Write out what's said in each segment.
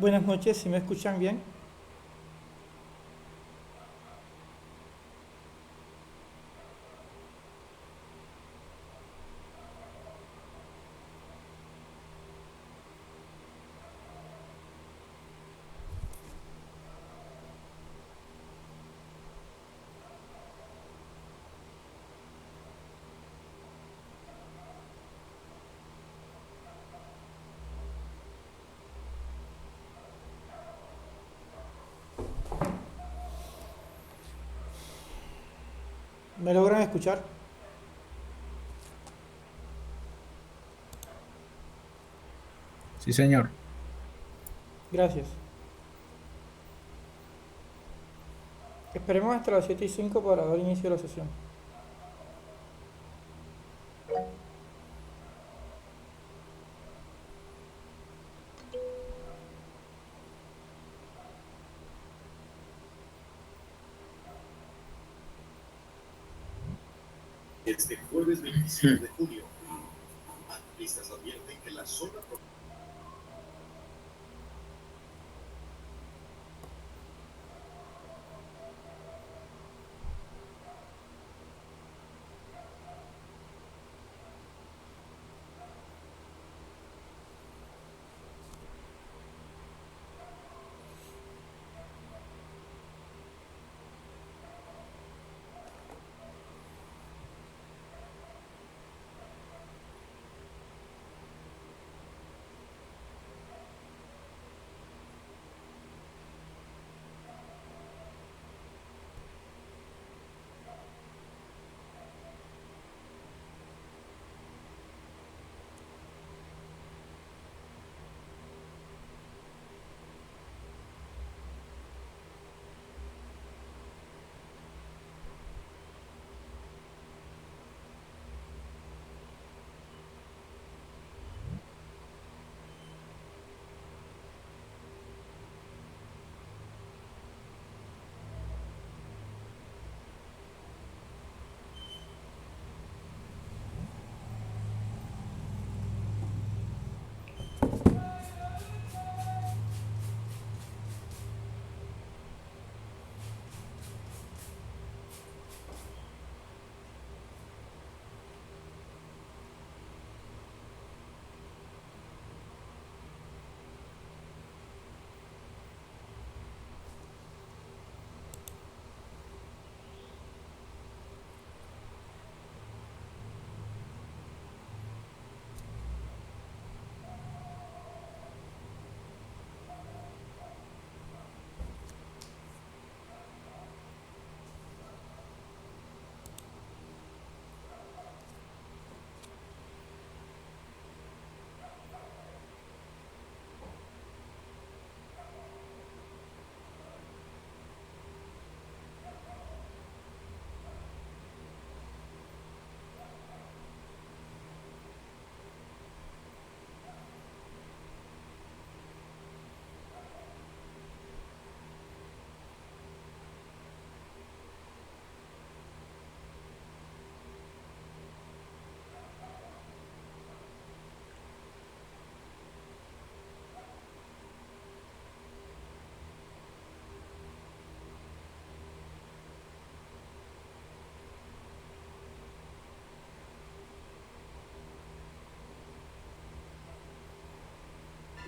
Buenas noches, si me escuchan bien. ¿Me logran escuchar? Sí, señor. Gracias. Esperemos hasta las 7:05 para dar inicio a la sesión. Este jueves 27 de junio, analistas advierten que la zona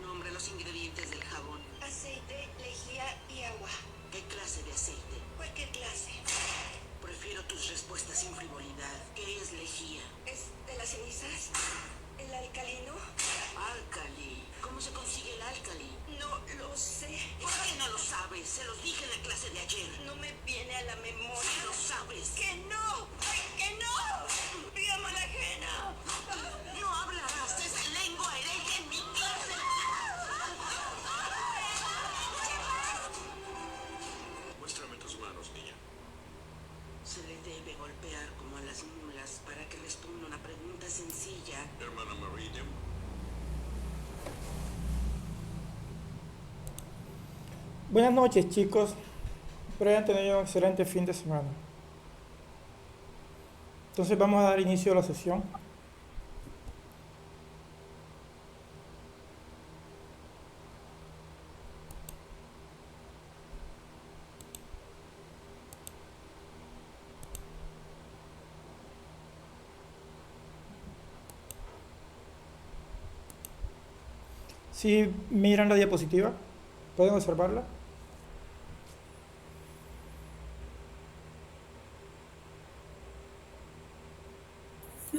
Nombra los ingredientes del jabón. Aceite, lejía y agua. ¿Qué clase de aceite? Cualquier clase. Prefiero tus respuestas sin frivolidad. ¿Qué es lejía? ¿Es de las cenizas? ¿El alcalino? Álcali. ¿Cómo se consigue el álcali? No lo sé. ¿Por qué no lo sabes? Se los dije en la clase de ayer. No me viene a la memoria. Sí lo sabes. ¡Que no! ¡Ay, que no! ¡Vía mala ajena! No hablarás esa lengua hereje en mi clase. Muéstrame tus manos, niña. Se le debe golpear como a las mulas para que responda una pregunta sencilla. Hermana Meridian. Buenas noches, chicos. Espero hayan tenido un excelente fin de semana. Entonces vamos a dar inicio a la sesión. Si miran la diapositiva, pueden observarla.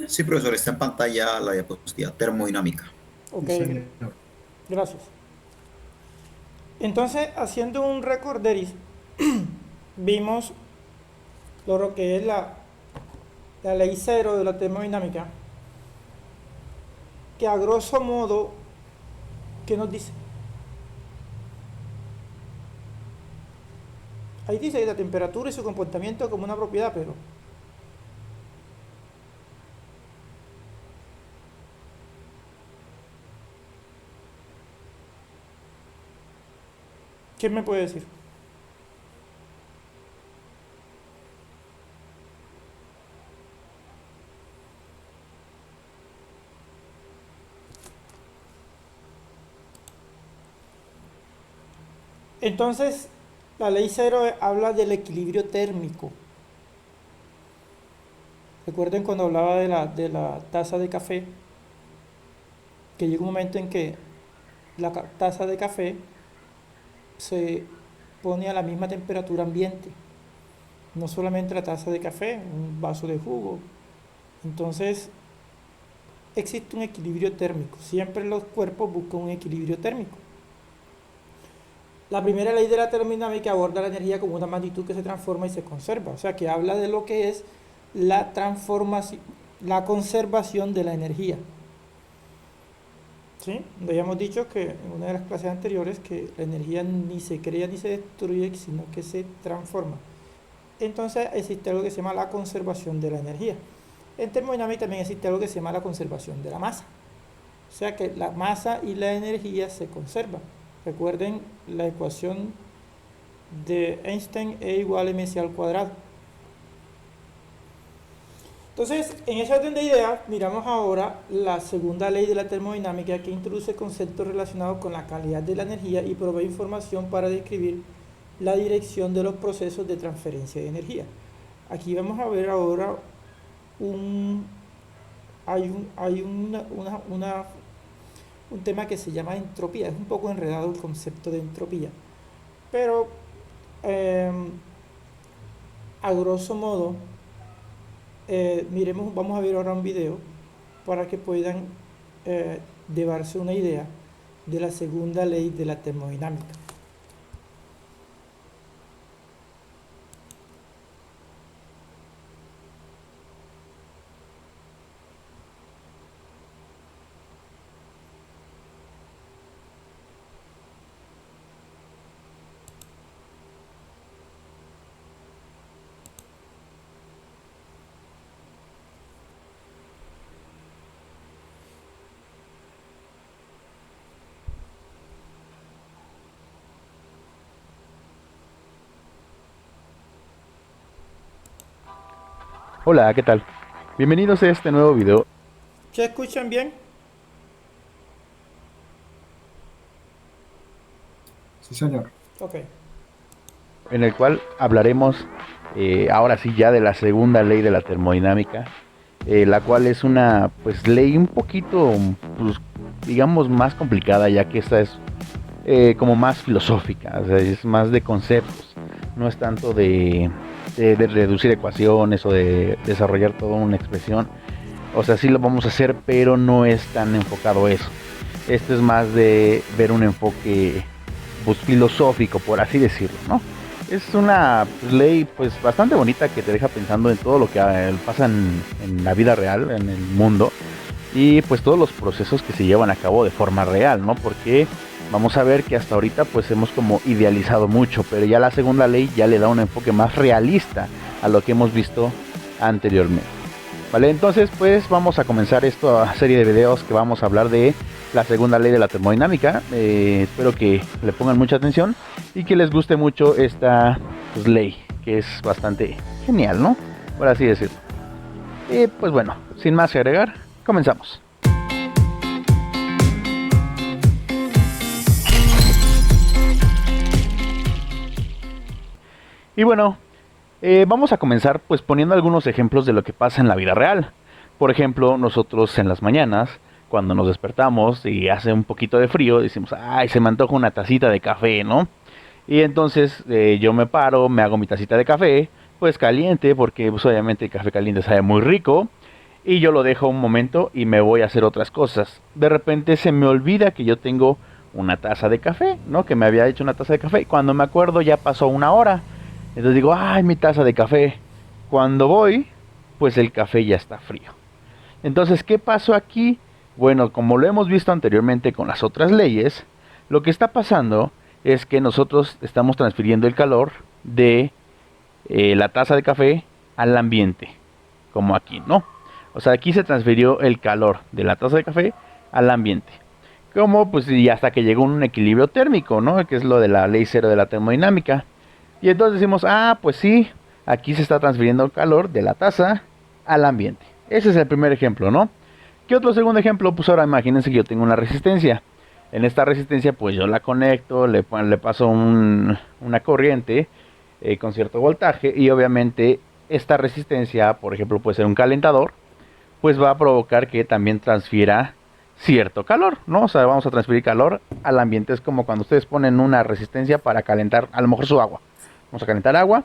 Sí, profesor, está en pantalla la diapositiva termodinámica. Ok, Sí, señor. gracias. Entonces, haciendo un recorderis, vimos lo que es la ley cero de la termodinámica, que a grosso modo, ¿qué nos dice? Ahí dice que la temperatura y su comportamiento como una propiedad, pero ¿quién me puede decir? Entonces, la ley cero habla del equilibrio térmico. Recuerden cuando hablaba de la taza de café, que llega un momento en que la taza de café se pone a la misma temperatura ambiente. No solamente la taza de café, un vaso de jugo. Entonces, existe un equilibrio térmico. Siempre los cuerpos buscan un equilibrio térmico. La primera ley de la termodinámica aborda la energía como una magnitud que se transforma y se conserva. O sea, que habla de lo que es la transformación, la conservación de la energía. ¿Sí? Habíamos dicho que en una de las clases anteriores que la energía ni se crea ni se destruye, sino que se transforma. Entonces existe algo que se llama la conservación de la energía. En termodinámica también existe algo que se llama la conservación de la masa. O sea que la masa y la energía se conservan. Recuerden la ecuación de Einstein, E igual a mc al cuadrado. Entonces, en ese orden de ideas, miramos ahora la segunda ley de la termodinámica, que introduce conceptos relacionados con la calidad de la energía y provee información para describir la dirección de los procesos de transferencia de energía. Aquí vamos a ver ahora un tema que se llama entropía. Es un poco enredado el concepto de entropía, pero a grosso modo, vamos a ver ahora un video para que puedan llevarse una idea de la segunda ley de la termodinámica. Hola, ¿qué tal? Bienvenidos a este nuevo video ¿Se escuchan bien? Sí, señor. Ok. en el cual hablaremos ahora sí ya de la segunda ley de la termodinámica, la cual es una pues ley un poquito, pues, digamos, más complicada, ya que esta es como más filosófica, o sea, es más de conceptos, no es tanto de reducir ecuaciones o de desarrollar toda una expresión. O sea, sí lo vamos a hacer, pero no es tan enfocado a eso. Esto es más de ver un enfoque pues filosófico, por así decirlo, ¿no? Es una ley pues bastante bonita que te deja pensando en todo lo que pasa en la vida real, en el mundo, y pues todos los procesos que se llevan a cabo de forma real, ¿no? Porque vamos a ver que hasta ahorita pues hemos como idealizado mucho, pero ya la segunda ley ya le da un enfoque más realista a lo que hemos visto anteriormente. Vale, entonces pues vamos a comenzar esta serie de videos que vamos a hablar de la segunda ley de la termodinámica. Espero que le pongan mucha atención y que les guste mucho esta pues, ley, que es bastante genial, ¿no? Por así decirlo. Y pues bueno, sin más que agregar, comenzamos. Y bueno, vamos a comenzar pues poniendo algunos ejemplos de lo que pasa en la vida real. Por ejemplo, nosotros en las mañanas cuando nos despertamos y hace un poquito de frío, decimos, ay, se me antoja una tacita de café, ¿no? Y entonces yo me paro, me hago mi tacita de café, pues caliente, porque pues, obviamente el café caliente sabe muy rico, y yo lo dejo un momento y me voy a hacer otras cosas. De repente se me olvida que yo tengo una taza de café, ¿no? Que me había hecho una taza de café. Cuando me acuerdo ya pasó una hora. Entonces digo, ay, mi taza de café. Cuando voy, pues el café ya está frío. Entonces, ¿qué pasó aquí? Bueno, como lo hemos visto anteriormente con las otras leyes, lo que está pasando es que nosotros estamos transfiriendo el calor de la taza de café al ambiente, como aquí, ¿no? O sea, aquí se transfirió el calor de la taza de café al ambiente. Como pues y hasta que llegó un equilibrio térmico, ¿no? Que es lo de la ley cero de la termodinámica. Y entonces decimos, ah, pues sí, aquí se está transfiriendo el calor de la taza al ambiente. Ese es el primer ejemplo, ¿no? ¿Qué otro segundo ejemplo? Pues ahora imagínense que yo tengo una resistencia. En esta resistencia pues yo la conecto, le paso una corriente con cierto voltaje, y obviamente esta resistencia, por ejemplo, puede ser un calentador, pues va a provocar que también transfiera cierto calor, ¿no? O sea, vamos a transferir calor al ambiente. Es como cuando ustedes ponen una resistencia para calentar a lo mejor su agua. Vamos a calentar agua,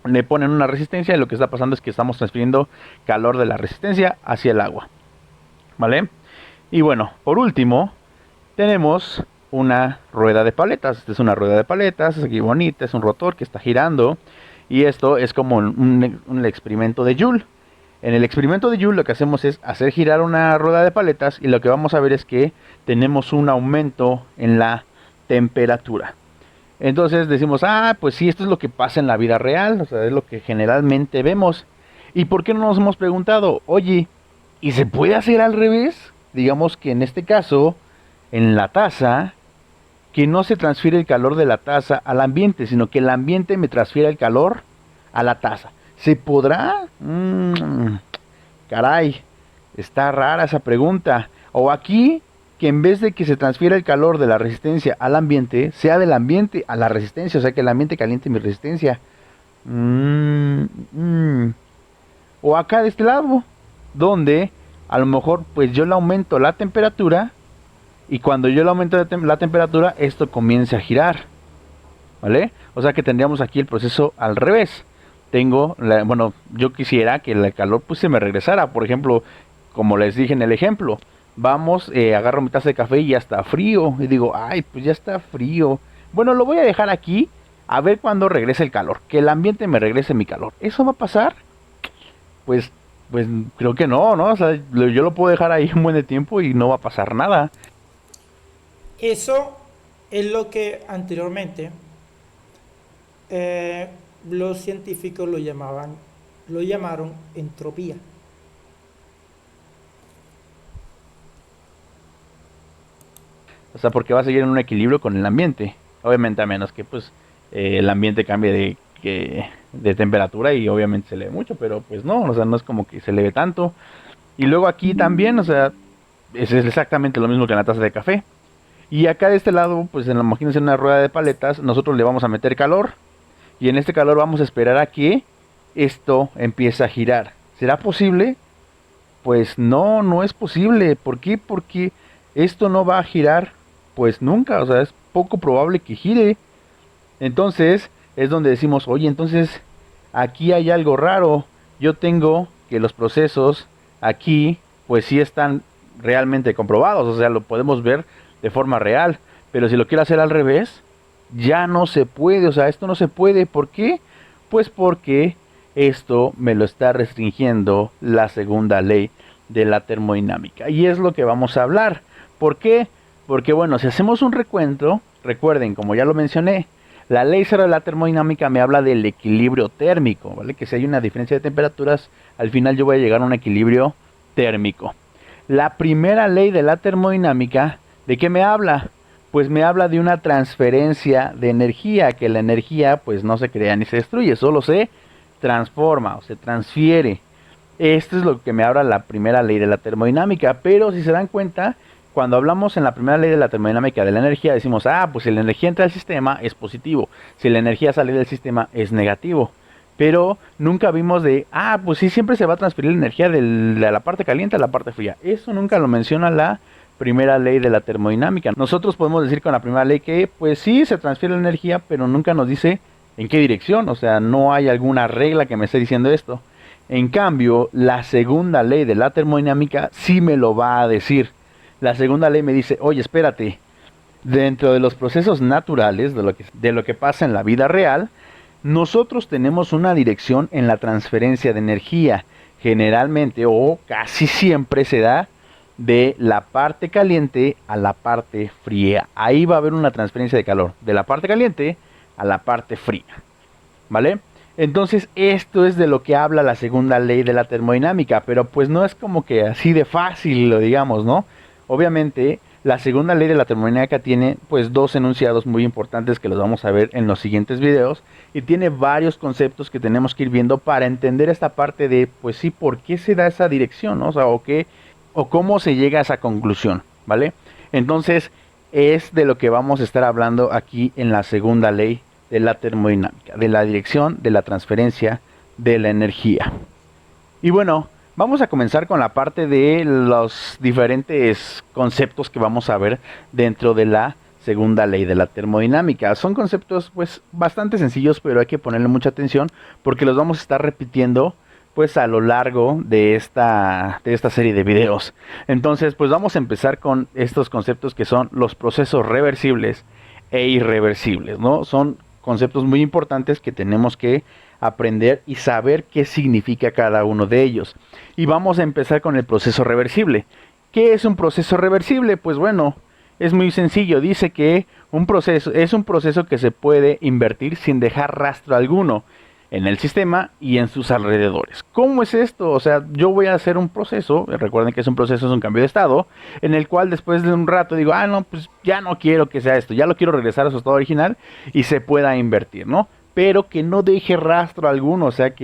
le ponen una resistencia y lo que está pasando es que estamos transfiriendo calor de la resistencia hacia el agua, ¿vale? Y bueno, por último, tenemos una rueda de paletas. Esta es una rueda de paletas, es aquí bonita, es un rotor que está girando, y esto es como un experimento de Joule. En el experimento de Joule lo que hacemos es hacer girar una rueda de paletas, y lo que vamos a ver es que tenemos un aumento en la temperatura. Entonces decimos, ah, pues sí, esto es lo que pasa en la vida real, o sea, es lo que generalmente vemos. ¿Y por qué no nos hemos preguntado, oye, ¿y se puede hacer al revés? Digamos que en este caso, en la taza, que no se transfiere el calor de la taza al ambiente, sino que el ambiente me transfiere el calor a la taza. ¿Se podrá? Caray, está rara esa pregunta. O aquí, que en vez de que se transfiera el calor de la resistencia al ambiente, sea del ambiente a la resistencia, o sea que el ambiente caliente mi resistencia. O acá de este lado, donde a lo mejor pues yo le aumento la temperatura, y cuando yo le aumento la temperatura, esto comienza a girar, ¿vale? O sea que tendríamos aquí el proceso al revés. Bueno, yo quisiera que el calor pues se me regresara. Por ejemplo, como les dije en el ejemplo, vamos, agarro mi taza de café y ya está frío, y digo, ay, pues ya está frío. Bueno, lo voy a dejar aquí, a ver cuándo regrese el calor, que el ambiente me regrese mi calor. ¿Eso va a pasar? Pues creo que no, ¿no? O sea, yo lo puedo dejar ahí un buen de tiempo y no va a pasar nada. Eso es lo que anteriormente los científicos lo llamaron entropía. O sea, porque va a seguir en un equilibrio con el ambiente. Obviamente a menos que pues el ambiente cambie de temperatura, y obviamente se eleve mucho, pero pues no, o sea, no es como que se eleve tanto. Y luego aquí también, o sea, es exactamente lo mismo que en la taza de café. Y acá de este lado, pues imagínense una rueda de paletas, nosotros le vamos a meter calor, y en este calor vamos a esperar a que esto empiece a girar. ¿Será posible? Pues no, no es posible. ¿Por qué? Porque esto no va a girar pues nunca, o sea, es poco probable que gire. Entonces es donde decimos, oye, entonces aquí hay algo raro. Yo tengo que los procesos aquí pues sí están realmente comprobados, o sea, lo podemos ver de forma real, pero si lo quiero hacer al revés, ya no se puede. O sea, esto no se puede. ¿Por qué? Pues porque esto me lo está restringiendo la segunda ley de la termodinámica, y es lo que vamos a hablar. ¿Por qué? Porque bueno, si hacemos un recuento, recuerden, como ya lo mencioné, la ley cero de la termodinámica me habla del equilibrio térmico, ¿vale? Que si hay una diferencia de temperaturas, al final yo voy a llegar a un equilibrio térmico. La primera ley de la termodinámica, ¿de qué me habla? Pues me habla de una transferencia de energía, que la energía pues no se crea ni se destruye, solo se transforma o se transfiere. Esto es lo que me habla la primera ley de la termodinámica. Pero si se dan cuenta, cuando hablamos en la primera ley de la termodinámica de la energía, decimos, pues si la energía entra al sistema es positivo, si la energía sale del sistema es negativo. Pero nunca vimos pues sí, siempre se va a transferir la energía de la parte caliente a la parte fría. Eso nunca lo menciona la primera ley de la termodinámica. Nosotros podemos decir con la primera ley que pues sí se transfiere la energía, pero nunca nos dice en qué dirección. O sea, no hay alguna regla que me esté diciendo esto. En cambio, la segunda ley de la termodinámica sí me lo va a decir. La segunda ley me dice, oye, espérate, dentro de los procesos naturales, de lo que pasa en la vida real, nosotros tenemos una dirección en la transferencia de energía. Generalmente o casi siempre se da de la parte caliente a la parte fría. Ahí va a haber una transferencia de calor, de la parte caliente a la parte fría. ¿Vale? Entonces esto es de lo que habla la segunda ley de la termodinámica, pero pues no es como que así de fácil lo digamos, ¿no? Obviamente la segunda ley de la termodinámica tiene pues dos enunciados muy importantes que los vamos a ver en los siguientes videos y tiene varios conceptos que tenemos que ir viendo para entender esta parte de pues sí, por qué se da esa dirección, ¿no? O sea, o cómo se llega a esa conclusión, ¿vale? Entonces es de lo que vamos a estar hablando aquí en la segunda ley de la termodinámica, de la dirección de la transferencia de la energía. Y bueno, vamos a comenzar con la parte de los diferentes conceptos que vamos a ver dentro de la segunda ley de la termodinámica. Son conceptos pues bastante sencillos, pero hay que ponerle mucha atención porque los vamos a estar repitiendo pues a lo largo de esta serie de videos. Entonces pues vamos a empezar con estos conceptos que son los procesos reversibles e irreversibles, ¿no? Son conceptos muy importantes que tenemos que aprender y saber qué significa cada uno de ellos. Y vamos a empezar con el proceso reversible. ¿Qué es un proceso reversible? Pues bueno, es muy sencillo. Dice que un proceso es un proceso que se puede invertir sin dejar rastro alguno en el sistema y en sus alrededores. ¿Cómo es esto? O sea, yo voy a hacer un proceso, recuerden que es un cambio de estado, en el cual después de un rato digo, no, pues ya no quiero que sea esto, ya lo quiero regresar a su estado original y se pueda invertir, ¿no? Pero que no deje rastro alguno, o sea,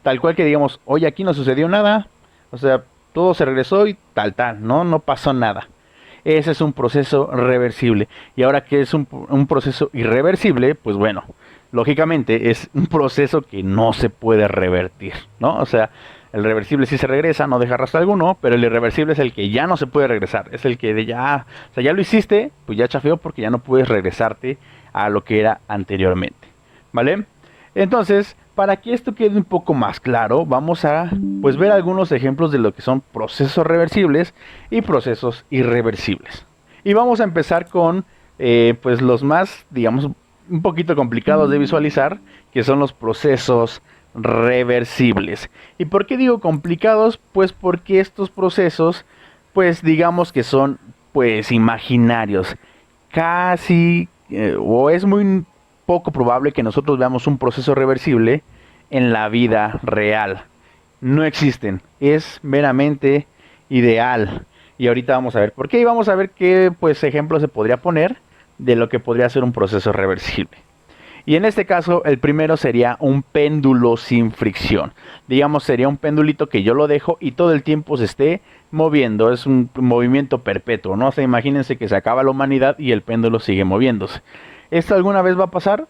tal cual que digamos, oye, aquí no sucedió nada, o sea, todo se regresó y tal, no pasó nada. Ese es un proceso reversible. Y ahora, ¿qué es un proceso irreversible? Pues bueno, lógicamente es un proceso que no se puede revertir, ¿no? O sea, el reversible sí se regresa, no deja rastro alguno, pero el irreversible es el que ya no se puede regresar. Es el que ya lo hiciste, pues ya chafeó porque ya no puedes regresarte a lo que era anteriormente, ¿vale? Entonces, para que esto quede un poco más claro, vamos a pues ver algunos ejemplos de lo que son procesos reversibles y procesos irreversibles. Y vamos a empezar con pues los más, digamos, un poquito complicados de visualizar, que son los procesos reversibles. ¿Y por qué digo complicados? Pues porque estos procesos, pues digamos que son pues imaginarios. Casi, o es muy poco probable que nosotros veamos un proceso reversible en la vida real. No existen, es meramente ideal. Y ahorita vamos a ver por qué y vamos a ver qué pues ejemplo se podría poner de lo que podría ser un proceso reversible. Y en este caso el primero sería un péndulo sin fricción. Digamos, sería un pendulito que yo lo dejo y todo el tiempo se esté moviendo. Es un movimiento perpetuo, ¿no? O sea, imagínense que se acaba la humanidad y el péndulo sigue moviéndose. ¿Esto alguna vez va a pasar?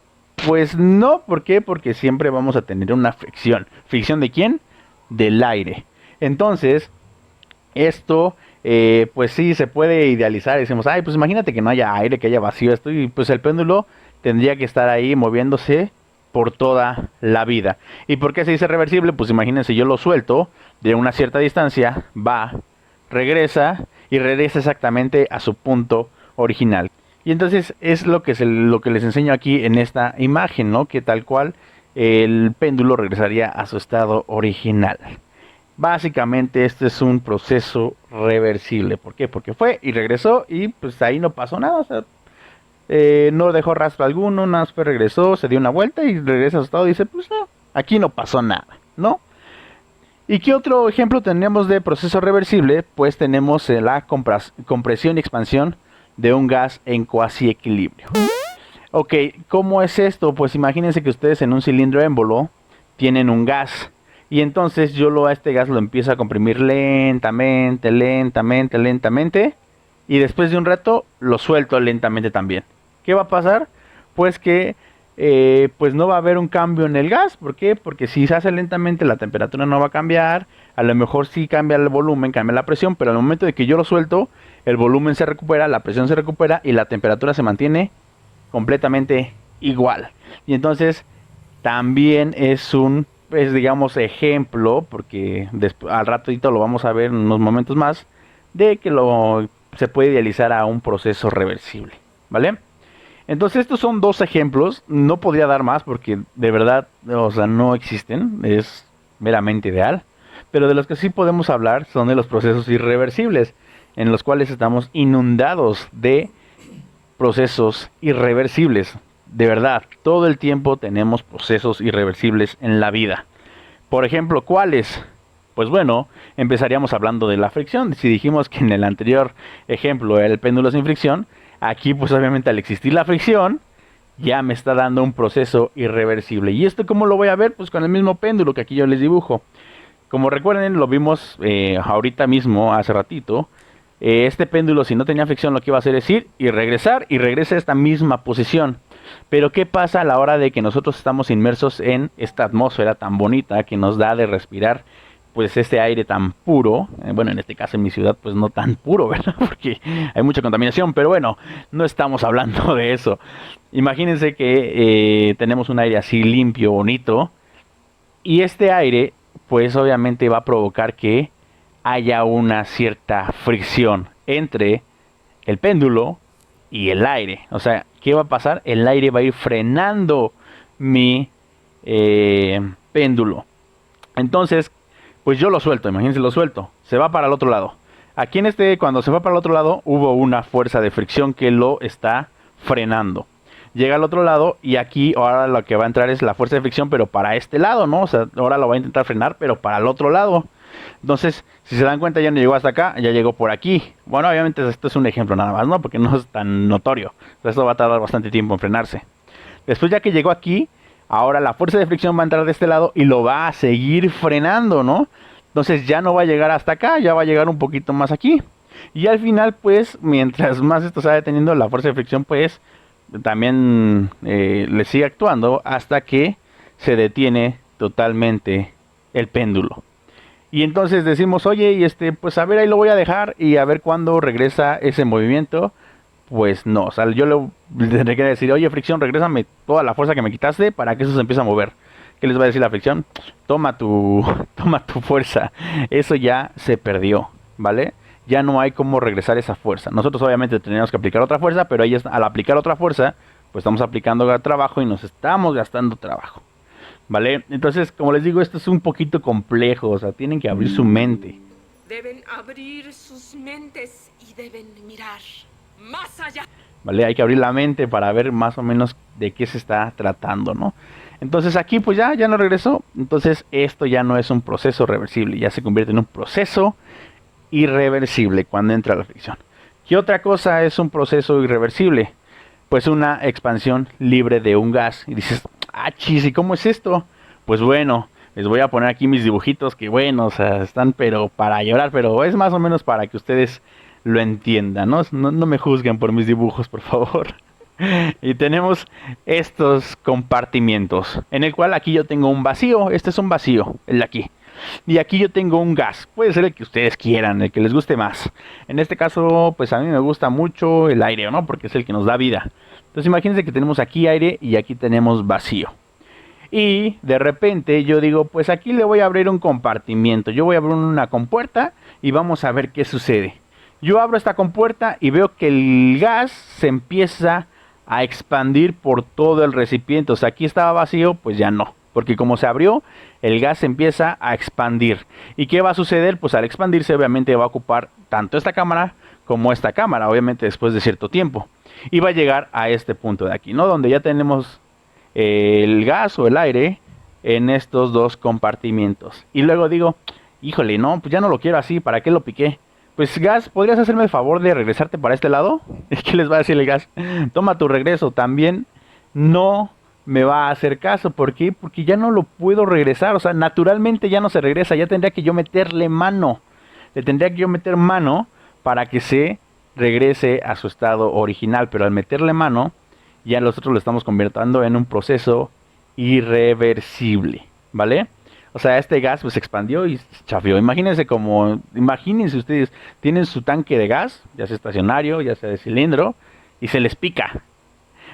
Pues no, ¿por qué? Porque siempre vamos a tener una fricción. ¿Fricción de quién? Del aire. Entonces, esto pues sí se puede idealizar. Decimos, pues imagínate que no haya aire, que haya vacío esto, y pues el péndulo tendría que estar ahí moviéndose por toda la vida. ¿Y por qué se dice reversible? Pues imagínense, yo lo suelto de una cierta distancia, va, regresa y regresa exactamente a su punto original. Y entonces es lo que les enseño aquí en esta imagen, ¿no? Que tal cual el péndulo regresaría a su estado original. Básicamente este es un proceso reversible. ¿Por qué? Porque fue y regresó y pues ahí no pasó nada. O sea, no dejó rastro alguno, nada más regresó, se dio una vuelta y regresa a su estado y dice, pues no, aquí no pasó nada, ¿no? ¿Y qué otro ejemplo tenemos de proceso reversible? Pues tenemos la compresión y expansión de un gas en cuasi equilibrio. Ok, ¿cómo es esto? Pues imagínense que ustedes en un cilindro émbolo tienen un gas y entonces yo a este gas lo empiezo a comprimir lentamente y después de un rato lo suelto lentamente también. ¿Qué va a pasar? Pues que pues no va a haber un cambio en el gas. ¿Por qué? Porque si se hace lentamente la temperatura no va a cambiar, a lo mejor sí cambia el volumen, cambia la presión, pero al momento de que yo lo suelto, el volumen se recupera, la presión se recupera y la temperatura se mantiene completamente igual. Y entonces también es un, pues digamos, ejemplo, porque al ratito lo vamos a ver en unos momentos más, de que se puede idealizar a un proceso reversible, ¿vale? Entonces estos son dos ejemplos, no podría dar más porque de verdad, o sea, no existen, es meramente ideal, pero de los que sí podemos hablar son de los procesos irreversibles, en los cuales estamos inundados de procesos irreversibles. De verdad, todo el tiempo tenemos procesos irreversibles en la vida. Por ejemplo, ¿cuáles? Pues bueno, empezaríamos hablando de la fricción. Si dijimos que en el anterior ejemplo era el péndulo sin fricción, aquí pues obviamente al existir la fricción, ya me está dando un proceso irreversible. ¿Y esto cómo lo voy a ver? Pues con el mismo péndulo que aquí yo les dibujo. Como recuerden, lo vimos ahorita mismo, hace ratito. Este péndulo, si no tenía fricción, lo que iba a hacer es ir y regresar, y regresa a esta misma posición. Pero ¿qué pasa a la hora de que nosotros estamos inmersos en esta atmósfera tan bonita que nos da de respirar pues este aire tan puro? Bueno, en este caso en mi ciudad pues no tan puro, ¿verdad? Porque hay mucha contaminación, pero bueno, no estamos hablando de eso. Imagínense que tenemos un aire así limpio, bonito, y este aire pues obviamente va a provocar que haya una cierta fricción entre el péndulo y el aire. O sea, ¿qué va a pasar? El aire va a ir frenando mi péndulo. Entonces, pues yo lo suelto, imagínense, lo suelto. Se va para el otro lado. Aquí cuando se va para el otro lado, hubo una fuerza de fricción que lo está frenando. Llega al otro lado y aquí ahora lo que va a entrar es la fuerza de fricción, pero para este lado, ¿no? O sea, ahora lo va a intentar frenar, pero para el otro lado. Entonces, si se dan cuenta, ya no llegó hasta acá, ya llegó por aquí. Bueno, obviamente esto es un ejemplo nada más, ¿no? Porque no es tan notorio. Esto va a tardar bastante tiempo en frenarse. Después, ya que llegó aquí, ahora la fuerza de fricción va a entrar de este lado y lo va a seguir frenando, ¿no? Entonces ya no va a llegar hasta acá, ya va a llegar un poquito más aquí. Y al final, pues, mientras más esto se va deteniendo, la fuerza de fricción, pues, también le sigue actuando hasta que se detiene totalmente el péndulo. Y entonces decimos, oye, pues a ver, ahí lo voy a dejar y a ver cuándo regresa ese movimiento. Pues no, o sea, yo le tendré que decir, oye, fricción, regrésame toda la fuerza que me quitaste para que eso se empiece a mover. ¿Qué les va a decir la fricción? Toma tu fuerza. Eso ya se perdió, ¿vale? Ya no hay cómo regresar esa fuerza. Nosotros obviamente tenemos que aplicar otra fuerza, pero al aplicar otra fuerza, pues estamos aplicando trabajo y nos estamos gastando trabajo, ¿vale? Entonces, como les digo, esto es un poquito complejo, o sea, tienen que abrir su mente. Deben abrir sus mentes y deben mirar más allá. ¿Vale? Hay que abrir la mente para ver más o menos de qué se está tratando, ¿no? Entonces aquí pues ya no regresó. Entonces esto ya no es un proceso reversible, ya se convierte en un proceso irreversible cuando entra la fricción. ¿Qué otra cosa es un proceso irreversible? Pues una expansión libre de un gas. Y dices, chis, ¿y cómo es esto? Pues bueno, les voy a poner aquí mis dibujitos que bueno, o sea, están pero para llorar, pero es más o menos para que ustedes lo entiendan, ¿no? No me juzguen por mis dibujos, por favor. Y tenemos estos compartimientos, en el cual aquí yo tengo un vacío. Este es un vacío, el de aquí. Y aquí yo tengo un gas, puede ser el que ustedes quieran, el que les guste más. En este caso, pues a mí me gusta mucho el aire, ¿no? Porque es el que nos da vida. Entonces imagínense que tenemos aquí aire y aquí tenemos vacío. Y de repente yo digo, pues aquí le voy a abrir un compartimiento. Yo voy a abrir una compuerta y vamos a ver qué sucede. Yo abro esta compuerta y veo que el gas se empieza a expandir por todo el recipiente. O sea, aquí estaba vacío, pues ya no. Porque como se abrió, el gas se empieza a expandir. ¿Y qué va a suceder? Pues al expandirse obviamente va a ocupar tanto esta cámara como esta cámara, obviamente después de cierto tiempo. Y va a llegar a este punto de aquí, ¿no? Donde ya tenemos el gas o el aire en estos dos compartimientos. Y luego digo, híjole, no, pues ya no lo quiero así, ¿para qué lo piqué? Pues gas, ¿podrías hacerme el favor de regresarte para este lado? ¿Qué les va a decir el gas? Toma tu regreso. También no me va a hacer caso. ¿Por qué? Porque ya no lo puedo regresar. O sea, naturalmente ya no se regresa. Ya tendría que yo meterle mano. Le tendría que yo meter mano para que se regrese a su estado original. Pero al meterle mano, ya nosotros lo estamos convirtiendo en un proceso irreversible, ¿vale? O sea, este gas pues se expandió y se chafió. Imagínense ustedes, tienen su tanque de gas, ya sea estacionario, ya sea de cilindro, y se les pica.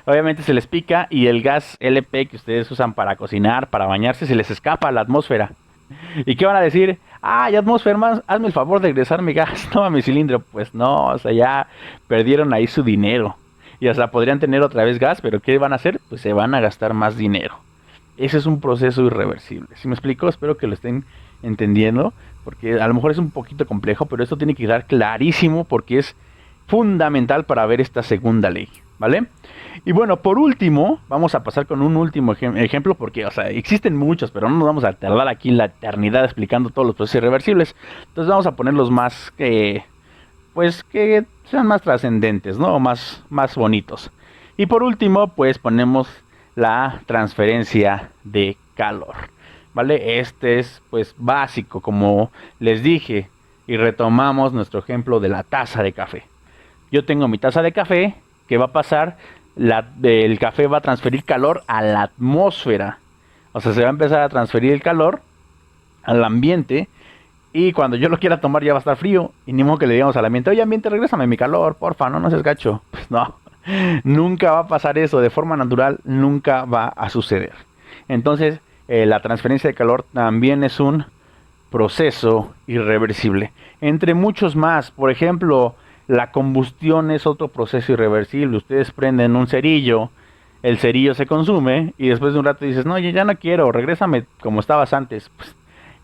Obviamente se les pica y el gas LP que ustedes usan para cocinar, para bañarse, se les escapa a la atmósfera. ¿Y qué van a decir? Ay, atmósfera, hazme el favor de regresar mi gas, toma mi cilindro. Pues no, o sea, ya perdieron ahí su dinero. Y o sea, podrían tener otra vez gas, pero ¿qué van a hacer? Pues se van a gastar más dinero. Ese es un proceso irreversible. ¿Sí me explico? Espero que lo estén entendiendo, porque a lo mejor es un poquito complejo, pero esto tiene que quedar clarísimo porque es fundamental para ver esta segunda ley, ¿vale? Y bueno, por último, vamos a pasar con un último ejemplo, porque, o sea, existen muchos, pero no nos vamos a tardar aquí la eternidad explicando todos los procesos irreversibles. Entonces vamos a ponerlos más pues que sean más trascendentes, ¿no? Más bonitos. Y por último, pues ponemos la transferencia de calor, ¿vale? Este es pues básico, como les dije, y retomamos nuestro ejemplo de la taza de café. Yo tengo mi taza de café, ¿qué va a pasar? El café va a transferir calor a la atmósfera, o sea, se va a empezar a transferir el calor al ambiente, y cuando yo lo quiera tomar ya va a estar frío, y ni modo que le digamos al ambiente, oye ambiente, regrésame mi calor, porfa, no seas gacho. Pues no. Nunca va a pasar eso, de forma natural nunca va a suceder. Entonces, la transferencia de calor también es un proceso irreversible. Entre muchos más, por ejemplo, la combustión es otro proceso irreversible. Ustedes prenden un cerillo, el cerillo se consume y después de un rato dices, no, yo ya no quiero, regrésame como estabas antes. Pues,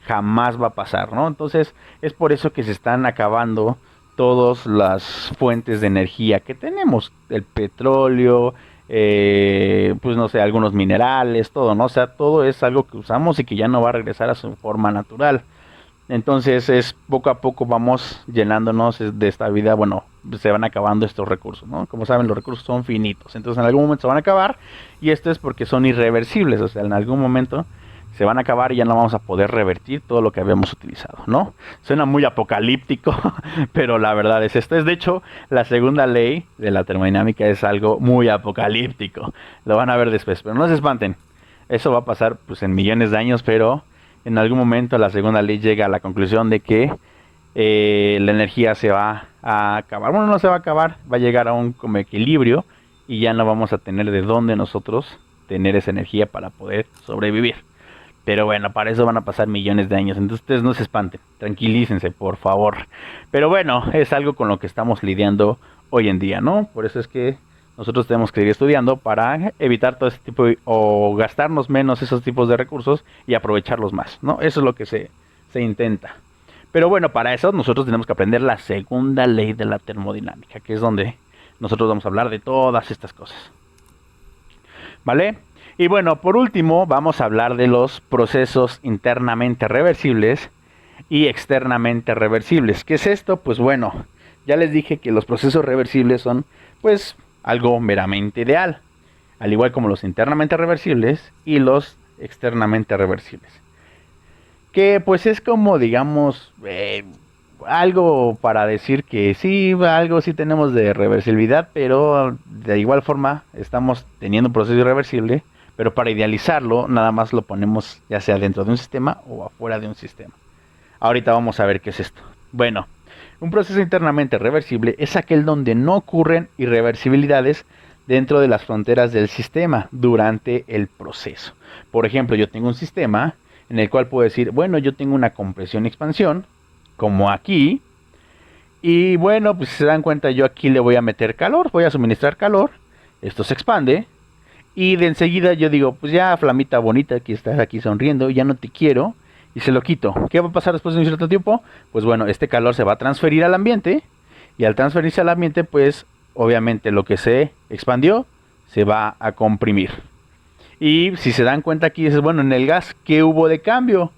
jamás va a pasar, ¿no? Entonces, es por eso que se están acabando todas las fuentes de energía que tenemos, el petróleo, pues no sé, algunos minerales, todo, ¿no? O sea, todo es algo que usamos y que ya no va a regresar a su forma natural. Entonces es poco a poco vamos llenándonos de esta vida, bueno, se van acabando estos recursos, ¿no? Como saben, los recursos son finitos, entonces en algún momento se van a acabar y esto es porque son irreversibles, o sea, en algún momento se van a acabar y ya no vamos a poder revertir todo lo que habíamos utilizado, ¿no? Suena muy apocalíptico, pero la verdad es esto. Es de hecho, la segunda ley de la termodinámica es algo muy apocalíptico. Lo van a ver después, pero no se espanten. Eso va a pasar pues en millones de años, pero en algún momento la segunda ley llega a la conclusión de que la energía se va a acabar. Bueno, no se va a acabar, va a llegar a un como equilibrio y ya no vamos a tener de dónde nosotros tener esa energía para poder sobrevivir. Pero bueno, para eso van a pasar millones de años. Entonces ustedes no se espanten, tranquilícense, por favor. Pero bueno, es algo con lo que estamos lidiando hoy en día, ¿no? Por eso es que nosotros tenemos que seguir estudiando para evitar todo ese tipo o gastarnos menos esos tipos de recursos y aprovecharlos más, ¿no? Eso es lo que se intenta. Pero bueno, para eso nosotros tenemos que aprender la segunda ley de la termodinámica, que es donde nosotros vamos a hablar de todas estas cosas. ¿Vale? Y bueno, por último vamos a hablar de los procesos internamente reversibles y externamente reversibles. ¿Qué es esto? Pues bueno, ya les dije que los procesos reversibles son pues algo meramente ideal, al igual como los internamente reversibles y los externamente reversibles. Que pues es como digamos algo para decir que sí, algo sí tenemos de reversibilidad, pero de igual forma estamos teniendo un proceso irreversible. Pero para idealizarlo, nada más lo ponemos ya sea dentro de un sistema o afuera de un sistema. Ahorita vamos a ver qué es esto. Bueno, un proceso internamente reversible es aquel donde no ocurren irreversibilidades dentro de las fronteras del sistema durante el proceso. Por ejemplo, yo tengo un sistema en el cual puedo decir, bueno, yo tengo una compresión y expansión, como aquí. Y bueno, pues si se dan cuenta, yo aquí le voy a meter calor, voy a suministrar calor. Esto se expande. Y de enseguida yo digo, pues ya flamita bonita que estás aquí sonriendo, ya no te quiero, y se lo quito. ¿Qué va a pasar después de un cierto tiempo? Pues bueno, este calor se va a transferir al ambiente, y al transferirse al ambiente, pues obviamente lo que se expandió se va a comprimir. Y si se dan cuenta aquí, dices, bueno, en el gas, ¿qué hubo de cambio?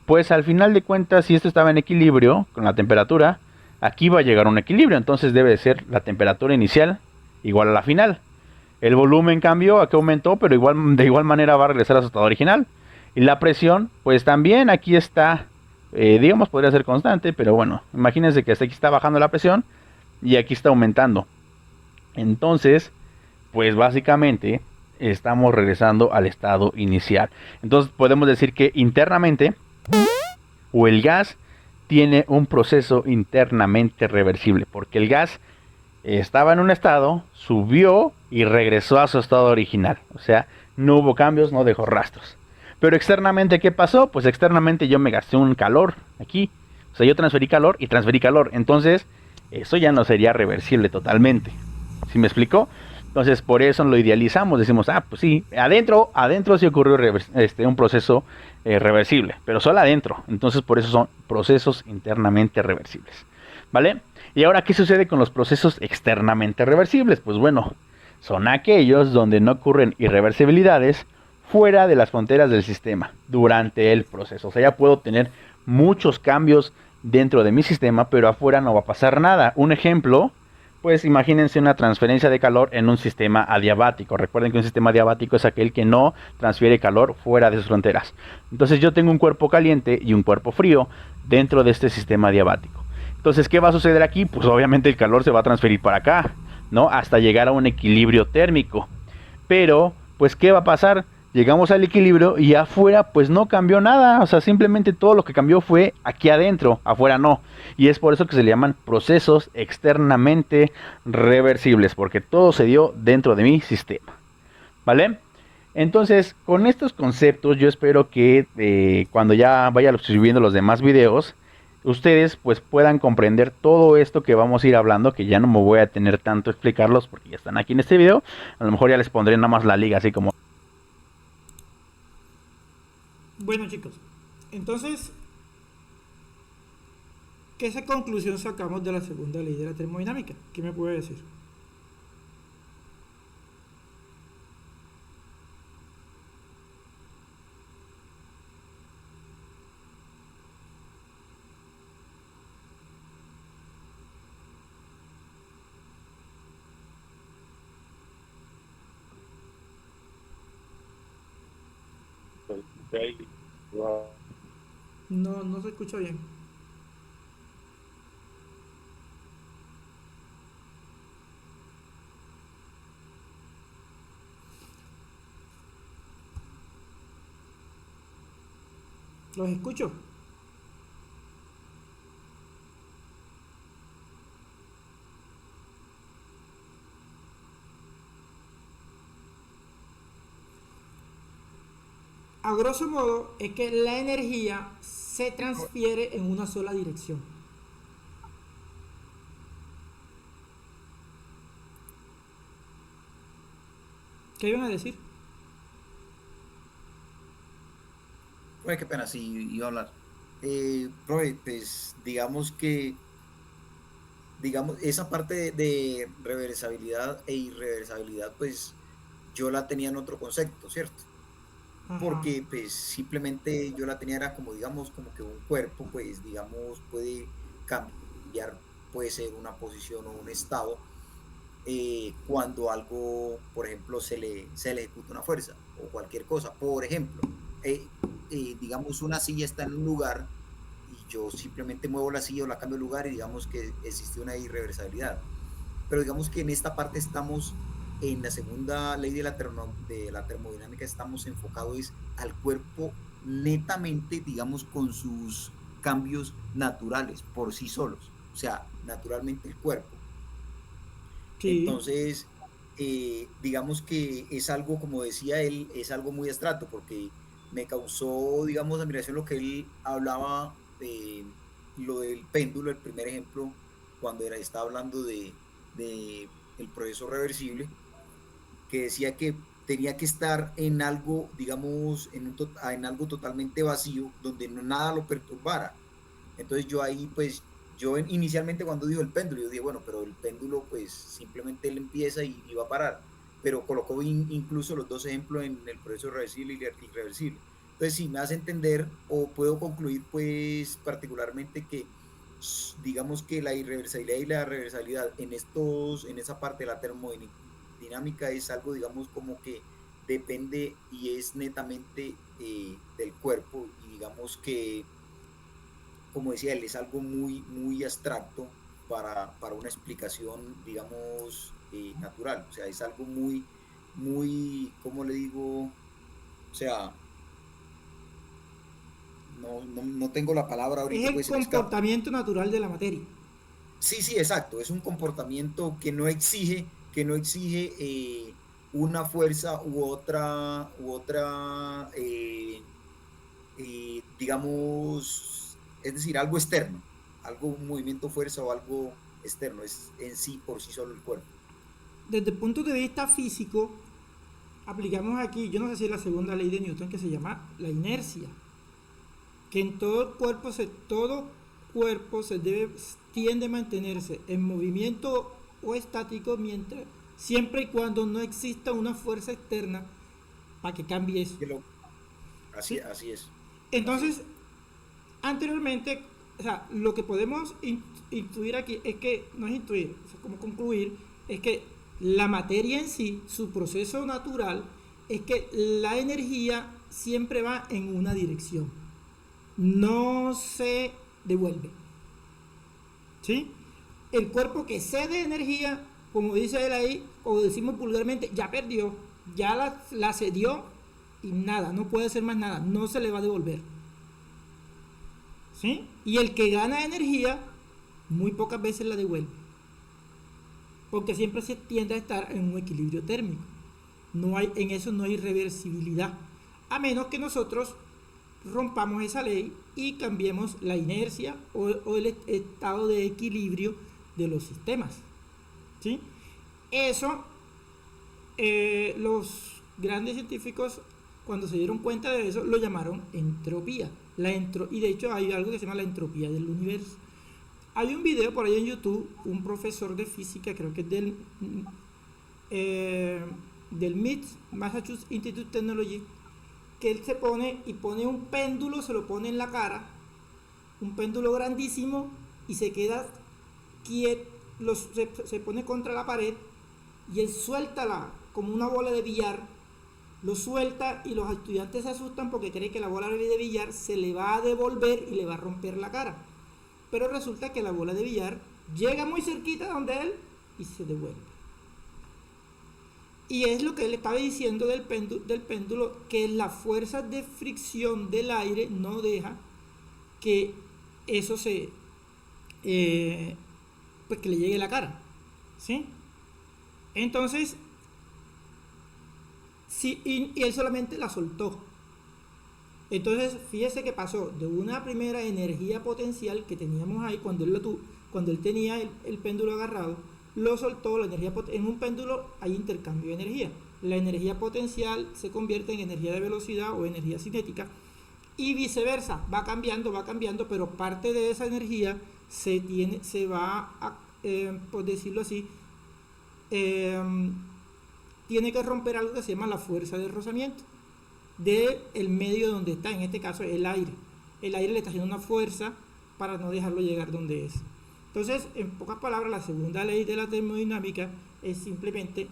Pues al final de cuentas, si esto estaba en equilibrio con la temperatura, aquí va a llegar a un equilibrio, entonces debe de ser la temperatura inicial igual a la final. El volumen cambió, aquí aumentó, pero de igual manera va a regresar a su estado original. Y la presión, pues también aquí está, digamos, podría ser constante, pero bueno, imagínense que hasta aquí está bajando la presión y aquí está aumentando. Entonces, pues básicamente estamos regresando al estado inicial. Entonces podemos decir que internamente, o el gas tiene un proceso internamente reversible, porque el gas estaba en un estado, subió y regresó a su estado original. O sea, no hubo cambios, no dejó rastros. Pero externamente, ¿qué pasó? Pues externamente yo me gasté un calor aquí. O sea, yo transferí calor y transferí calor. Entonces, eso ya no sería reversible totalmente. ¿Sí me explicó? Entonces, por eso lo idealizamos. Decimos, pues sí, adentro sí ocurrió un proceso reversible, pero solo adentro. Entonces, por eso son procesos internamente reversibles. ¿Vale? Y ahora, ¿qué sucede con los procesos externamente reversibles? Pues bueno, son aquellos donde no ocurren irreversibilidades fuera de las fronteras del sistema durante el proceso. O sea, ya puedo tener muchos cambios dentro de mi sistema, pero afuera no va a pasar nada. Un ejemplo, pues imagínense una transferencia de calor en un sistema adiabático. Recuerden que un sistema adiabático es aquel que no transfiere calor fuera de sus fronteras. Entonces yo tengo un cuerpo caliente y un cuerpo frío dentro de este sistema adiabático. Entonces, ¿qué va a suceder aquí? Pues obviamente el calor se va a transferir para acá, ¿no? Hasta llegar a un equilibrio térmico. Pero, pues, ¿qué va a pasar? Llegamos al equilibrio y afuera pues no cambió nada, o sea, simplemente todo lo que cambió fue aquí adentro, afuera no. Y es por eso que se le llaman procesos externamente reversibles, porque todo se dio dentro de mi sistema, ¿vale? Entonces, con estos conceptos yo espero que cuando ya vaya subiendo los demás videos, ustedes pues puedan comprender todo esto que vamos a ir hablando, que ya no me voy a tener tanto a explicarlos porque ya están aquí en este video. A lo mejor ya les pondré nada más la liga así como... Bueno, chicos, entonces, ¿qué conclusión sacamos de la segunda ley de la termodinámica? ¿Qué me puede decir? No, no se escucha bien. ¿Los escucho? A grosso modo es que la energía se transfiere en una sola dirección. ¿Qué iban a decir? Profe, qué pena, sí, iba a hablar. Profe, pues digamos esa parte de reversibilidad e irreversibilidad, pues yo la tenía en otro concepto, ¿cierto? Ajá. Porque pues simplemente yo la tenía era como digamos como que un cuerpo pues digamos puede cambiar, puede ser una posición o un estado cuando algo, por ejemplo, se le ejecuta una fuerza o cualquier cosa. Por ejemplo, digamos una silla está en un lugar y yo simplemente muevo la silla o la cambio de lugar y digamos que existe una irreversibilidad. Pero digamos que en esta parte estamos en la segunda ley de la termodinámica, estamos enfocados al cuerpo netamente, digamos, con sus cambios naturales por sí solos, o sea, naturalmente el cuerpo. Sí. Entonces, digamos que es algo, como decía él, es algo muy abstracto, porque me causó, digamos, admiración lo que él hablaba de lo del péndulo, el primer ejemplo, cuando estaba hablando de el proceso reversible, que decía que tenía que estar en algo, digamos, en algo totalmente vacío, donde nada lo perturbara. Entonces yo ahí, pues, inicialmente cuando dijo el péndulo, yo dije, bueno, pero el péndulo, pues, simplemente él empieza y va a parar. Pero colocó incluso los dos ejemplos en el proceso reversible y irreversible. Entonces, sí, me hace entender, o puedo concluir, pues, particularmente que, digamos que la irreversibilidad y la reversibilidad en esa parte de la termodinámica es algo, digamos, como que depende y es netamente del cuerpo, y digamos que, como decía él, es algo muy, muy abstracto para una explicación, digamos, natural, o sea, es algo muy, muy, ¿cómo le digo? O sea, no tengo la palabra Es ahorita, el pues se me escapa. comportamiento natural de la materia. Sí, sí, exacto. Es un comportamiento que no exige una fuerza u otra, digamos, es decir, algo externo, algo, un movimiento fuerza o algo externo, es en sí, por sí solo el cuerpo. Desde el punto de vista físico, aplicamos aquí, yo no sé si es la segunda ley de Newton, que se llama la inercia, que en todo cuerpo tiende a mantenerse en movimiento o estático siempre y cuando no exista una fuerza externa para que cambie eso. Así, ¿Sí? así es. Entonces, anteriormente, o sea, lo que podemos intuir aquí es que, no es intuir, o sea, como concluir, es que la materia en sí, su proceso natural, es que la energía siempre va en una dirección, no se devuelve. ¿Sí? El cuerpo que cede energía, como dice él ahí, o decimos vulgarmente, ya perdió, ya la cedió y nada, no puede hacer más nada, no se le va a devolver. ¿Sí? Y el que gana energía, muy pocas veces la devuelve, porque siempre se tiende a estar en un equilibrio térmico. En eso no hay reversibilidad, a menos que nosotros rompamos esa ley y cambiemos la inercia o el estado de equilibrio de los sistemas. ¿Sí? Eso, los grandes científicos, cuando se dieron cuenta de eso, lo llamaron entropía. Y de hecho hay algo que se llama la entropía del universo. Hay un video por ahí en YouTube, un profesor de física, creo que es del MIT, Massachusetts Institute of Technology, que él pone un péndulo, se lo pone en la cara, un péndulo grandísimo, y se queda quieto, se pone contra la pared, y él suelta como una bola de billar, lo suelta, y los estudiantes se asustan porque creen que la bola de billar se le va a devolver y le va a romper la cara. Pero resulta que la bola de billar llega muy cerquita donde él y se devuelve. Y es lo que él estaba diciendo del péndulo, que la fuerza de fricción del aire no deja que eso pues que le llegue a la cara. ¿Sí? Entonces, sí, y él solamente la soltó. Entonces, fíjese que pasó de una primera energía potencial que teníamos ahí cuando él tenía el péndulo agarrado, lo soltó. La energía en un péndulo hay intercambio de energía. La energía potencial se convierte en energía de velocidad o energía cinética, y viceversa, va cambiando, pero parte de esa energía se va a, por decirlo así, tiene que romper algo que se llama la fuerza de rozamiento del medio donde está, en este caso el aire. El aire le está haciendo una fuerza para no dejarlo llegar donde es. Entonces, en pocas palabras, la segunda ley de la termodinámica es simplemente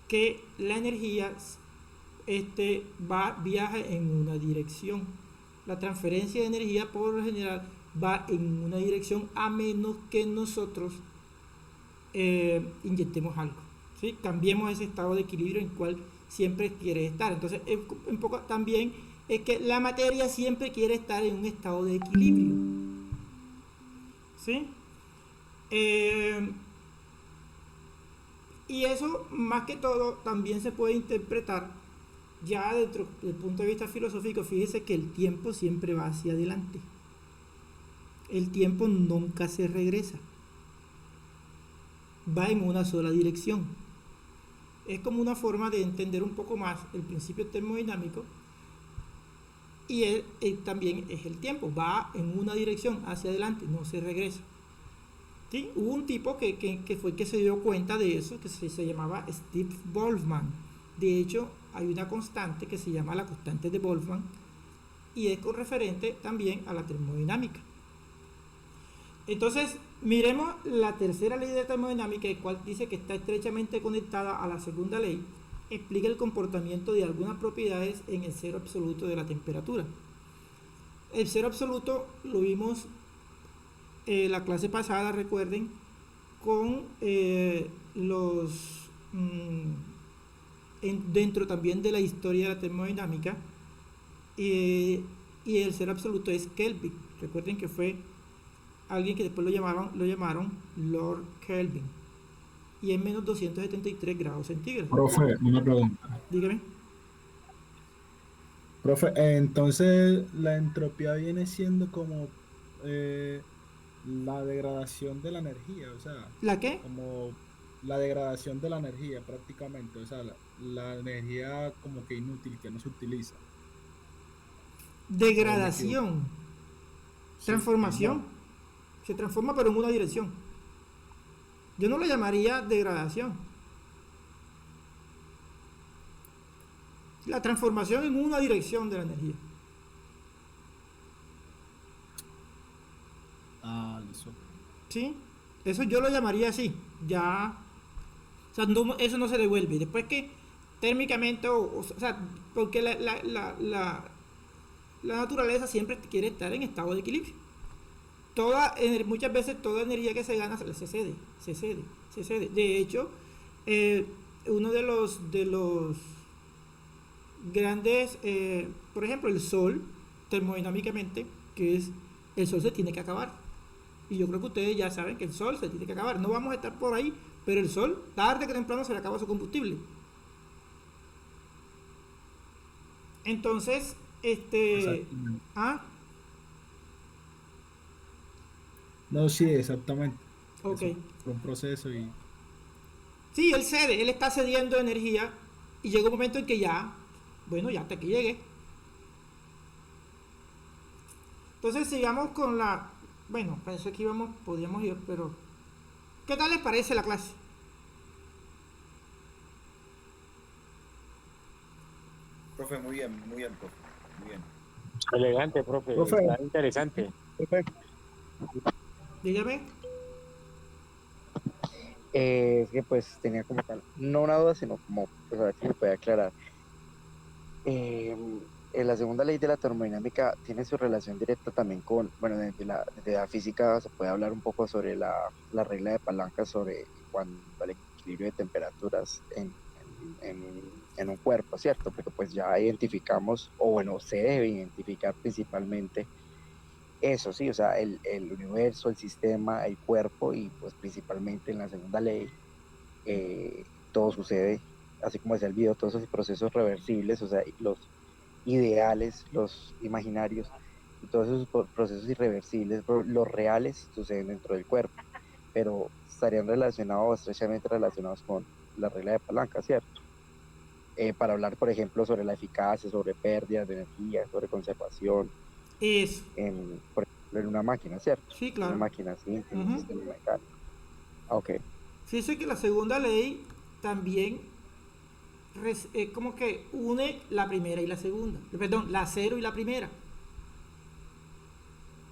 que la energía viaja en una dirección. La transferencia de energía por lo general va en una dirección, a menos que nosotros inyectemos algo, ¿sí? Cambiemos ese estado de equilibrio en el cual siempre quiere estar. Entonces, un poco también es que la materia siempre quiere estar en un estado de equilibrio, ¿sí? Y eso, más que todo, también se puede interpretar ya desde el punto de vista filosófico. Fíjese que el tiempo siempre va hacia adelante. El tiempo nunca se regresa. Va en una sola dirección. Es como una forma de entender un poco más el principio termodinámico, y él también es el tiempo, va en una dirección hacia adelante, no se regresa. ¿Sí? Hubo un tipo que fue que se dio cuenta de eso, que se llamaba Steve Boltzmann. De hecho, hay una constante que se llama la constante de Boltzmann, y es con referente también a la termodinámica. Entonces, miremos la tercera ley de termodinámica, el cual dice que está estrechamente conectada a la segunda ley. Explica el comportamiento de algunas propiedades en el cero absoluto de la temperatura. El cero absoluto lo vimos la clase pasada, recuerden, con dentro también de la historia de la termodinámica, y el cero absoluto es Kelvin. Recuerden que fue alguien que después lo llamaron Lord Kelvin, y es menos 273 grados centígrados. Profe, una pregunta. Dígame. Profe, entonces la entropía viene siendo como la degradación de la energía, o sea, ¿La qué? como la degradación de la energía prácticamente, o sea, la energía como que inútil, que no se utiliza. Degradación. Sí, Transformación. no. Se transforma pero en una dirección. Yo no lo llamaría degradación. La transformación en una dirección de la energía. Ah, listo. ¿Sí? Eso yo lo llamaría así. Ya. O sea, eso no se devuelve. Después que térmicamente, o sea, porque la naturaleza siempre quiere estar en estado de equilibrio. Muchas veces toda energía que se gana se cede. De hecho, uno de los grandes, por ejemplo, el Sol, termodinámicamente, que es el Sol se tiene que acabar. Y yo creo que ustedes ya saben que el Sol se tiene que acabar. No vamos a estar por ahí, pero el Sol, tarde que temprano, se le acaba su combustible. Entonces, Exactamente. No, sí, exactamente. Ok. Eso fue un proceso y Sí, él cede, él está cediendo energía y llega un momento en que ya, bueno, ya hasta que llegue. Entonces sigamos con bueno, pensé que podíamos ir, pero ¿qué tal les parece la clase? Profe, muy bien, profe. Muy bien. Elegante, profe. Profe. Está interesante. Dígame. Es que pues tenía como tal, no una duda, sino como, pues a ver si me puede aclarar. En la segunda ley de la termodinámica tiene su relación directa también con, bueno, desde la física se puede hablar un poco sobre la regla de palanca sobre cuando el equilibrio de temperaturas en un cuerpo, ¿cierto? Porque pues ya identificamos, o bueno, se debe identificar principalmente eso, sí, o sea, el universo, el sistema, el cuerpo, y pues principalmente en la segunda ley todo sucede, así como decía el video, todos esos procesos reversibles, o sea, los ideales, los imaginarios, y todos esos procesos irreversibles, los reales, suceden dentro del cuerpo, pero estarían relacionados, estrechamente relacionados con la regla de palanca, ¿cierto? Para hablar, por ejemplo, sobre la eficacia, sobre pérdidas de energía, sobre conservación, Eso. por ejemplo, en una máquina, ¿cierto? Sí, claro. Una máquina, sí, en un Ujú. sistema mecánico. Ok. Fíjese que la segunda ley también como que une la primera y la segunda. Perdón, la cero y la primera.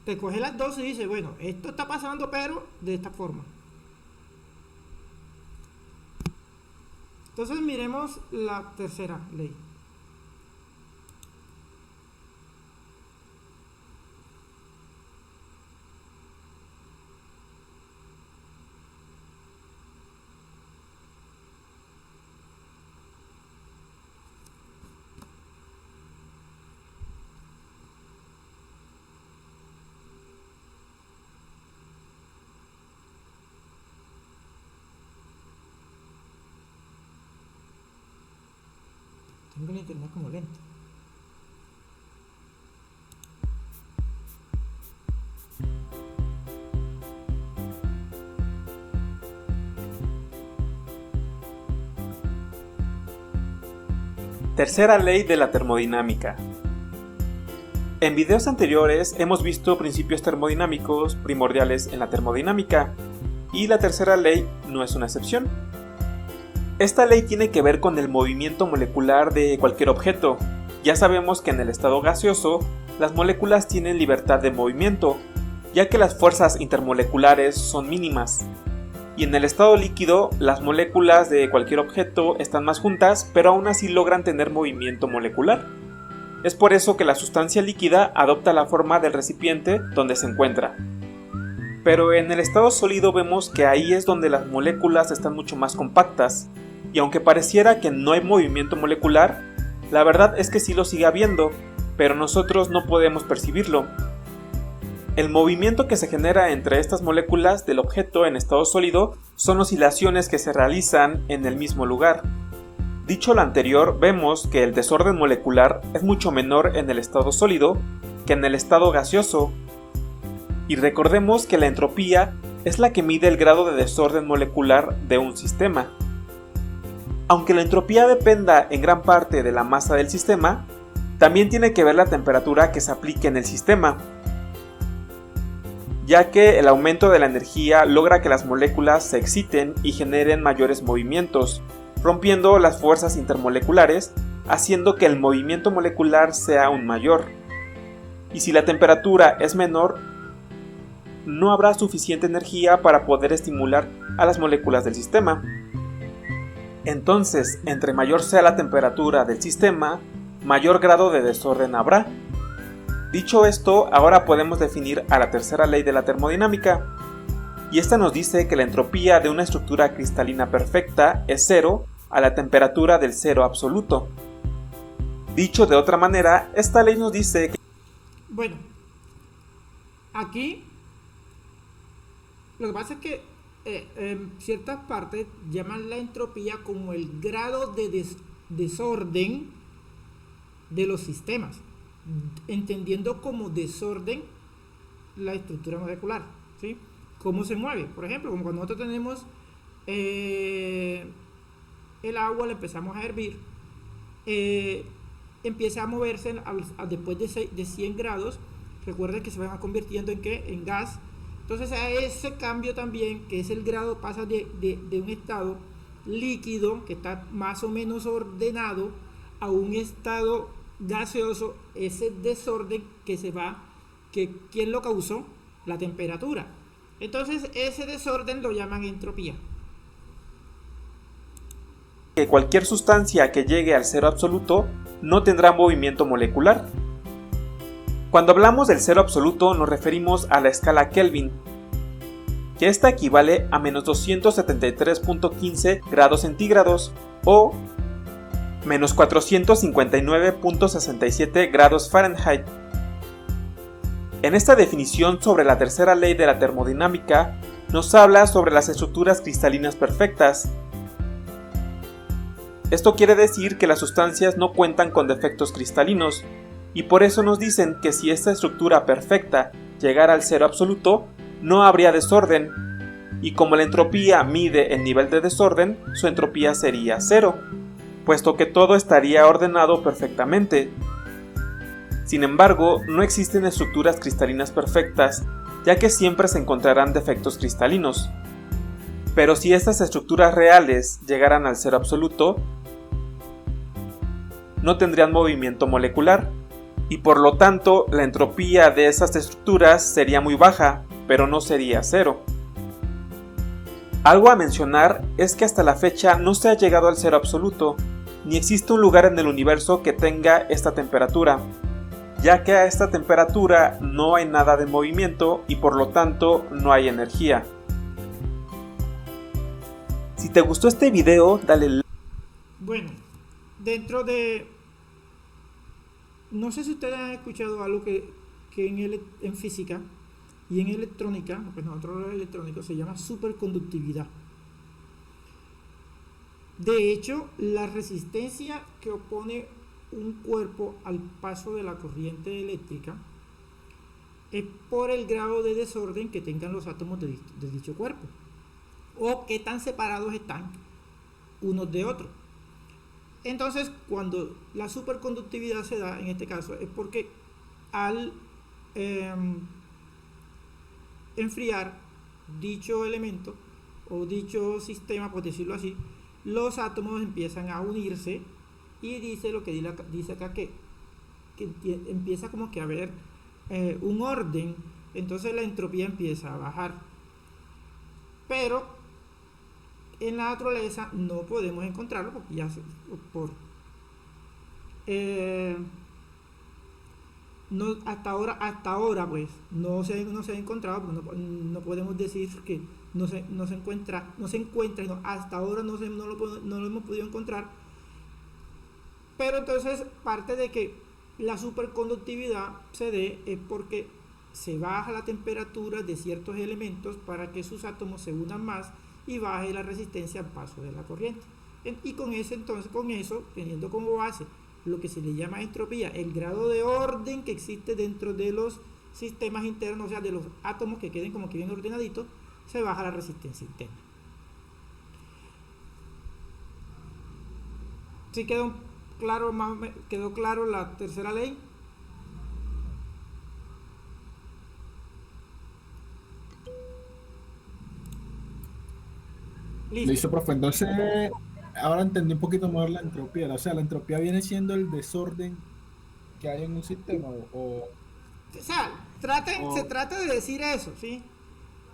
Te coge las dos y dice, bueno, esto está pasando, pero de esta forma. Entonces miremos la tercera ley. Tengo el internet como lento. Tercera ley de la termodinámica. En videos anteriores hemos visto principios termodinámicos primordiales en la termodinámica, y la tercera ley no es una excepción. Esta ley tiene que ver con el movimiento molecular de cualquier objeto. Ya sabemos que en el estado gaseoso las moléculas tienen libertad de movimiento, ya que las fuerzas intermoleculares son mínimas. Y en el estado líquido, las moléculas de cualquier objeto están más juntas, pero aún así logran tener movimiento molecular. Es por eso que la sustancia líquida adopta la forma del recipiente donde se encuentra. Pero en el estado sólido vemos que ahí es donde las moléculas están mucho más compactas, y aunque pareciera que no hay movimiento molecular, la verdad es que sí lo sigue habiendo, pero nosotros no podemos percibirlo. El movimiento que se genera entre estas moléculas del objeto en estado sólido son oscilaciones que se realizan en el mismo lugar. Dicho lo anterior, vemos que el desorden molecular es mucho menor en el estado sólido que en el estado gaseoso. Y recordemos que la entropía es la que mide el grado de desorden molecular de un sistema. Aunque la entropía dependa en gran parte de la masa del sistema, también tiene que ver la temperatura que se aplique en el sistema, ya que el aumento de la energía logra que las moléculas se exciten y generen mayores movimientos, rompiendo las fuerzas intermoleculares, haciendo que el movimiento molecular sea aún mayor. Y si la temperatura es menor, no habrá suficiente energía para poder estimular a las moléculas del sistema. Entonces, entre mayor sea la temperatura del sistema, mayor grado de desorden habrá. Dicho esto, ahora podemos definir a la tercera ley de la termodinámica, y esta nos dice que la entropía de una estructura cristalina perfecta es cero a la temperatura del cero absoluto. Dicho de otra manera, esta ley nos dice que... Bueno, aquí lo que pasa es que en ciertas partes llaman la entropía como el grado de desorden de los sistemas, entendiendo como desorden la estructura molecular, ¿sí? Cómo se mueve, por ejemplo, como cuando nosotros tenemos el agua, la empezamos a hervir, empieza a moverse después de 100 grados. Recuerden que se van convirtiendo en ¿qué? En gas. Entonces a ese cambio también, que es el grado, pasa de un estado líquido que está más o menos ordenado a un estado gaseoso. Ese desorden que se va, ¿quién lo causó? La temperatura. Entonces ese desorden lo llaman entropía. Que cualquier sustancia que llegue al cero absoluto no tendrá movimiento molecular. Cuando hablamos del cero absoluto nos referimos a la escala Kelvin, que esta equivale a menos 273.15 grados centígrados o menos 459.67 grados Fahrenheit. En esta definición sobre la tercera ley de la termodinámica nos habla sobre las estructuras cristalinas perfectas. Esto quiere decir que las sustancias no cuentan con defectos cristalinos, y por eso nos dicen que si esta estructura perfecta llegara al cero absoluto, no habría desorden, y como la entropía mide el nivel de desorden, su entropía sería cero, puesto que todo estaría ordenado perfectamente. Sin embargo, no existen estructuras cristalinas perfectas, ya que siempre se encontrarán defectos cristalinos. Pero si estas estructuras reales llegaran al cero absoluto, no tendrían movimiento molecular, y por lo tanto la entropía de esas estructuras sería muy baja, pero no sería cero. Algo a mencionar es que hasta la fecha no se ha llegado al cero absoluto, ni existe un lugar en el universo que tenga esta temperatura, ya que a esta temperatura no hay nada de movimiento y por lo tanto no hay energía. Si te gustó este video, dale like. Bueno, dentro de... No sé si ustedes han escuchado algo que en física y en electrónica, pues nosotros los electrónicos, se llama superconductividad. De hecho, la resistencia que opone un cuerpo al paso de la corriente eléctrica es por el grado de desorden que tengan los átomos de dicho cuerpo, o qué tan separados están unos de otros. Entonces, cuando la superconductividad se da, en este caso, es porque al enfriar dicho elemento o dicho sistema, por decirlo así, los átomos empiezan a unirse, y dice lo que dice acá, que empieza como que a haber un orden. Entonces la entropía empieza a bajar, pero en la naturaleza no podemos encontrarlo porque ya no, hasta ahora pues no se ha encontrado, porque no podemos decir que no se encuentra, no, hasta ahora no lo hemos podido encontrar. Pero entonces parte de que la superconductividad se dé es porque se baja la temperatura de ciertos elementos para que sus átomos se unan más y baje la resistencia al paso de la corriente. Y con eso, teniendo como base lo que se le llama entropía, el grado de orden que existe dentro de los sistemas internos, o sea, de los átomos que queden como que bien ordenaditos, se baja la resistencia interna. ¿Sí quedó claro la tercera ley? Listo, profe. Entonces, ahora entendí un poquito mejor la entropía. O sea, la entropía viene siendo el desorden que hay en un sistema O sea, se trata de decir eso, ¿sí?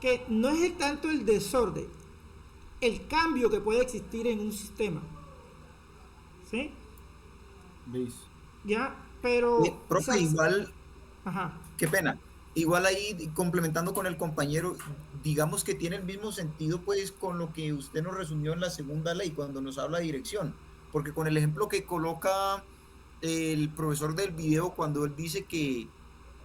Que no es tanto el desorden, el cambio que puede existir en un sistema, ¿sí? Listo. Ya, pero... profe, ¿sabes? igual, Ajá. qué pena, igual ahí complementando con el compañero, digamos que tiene el mismo sentido pues con lo que usted nos resumió en la segunda ley cuando nos habla de dirección, porque con el ejemplo que coloca el profesor del video cuando él dice que,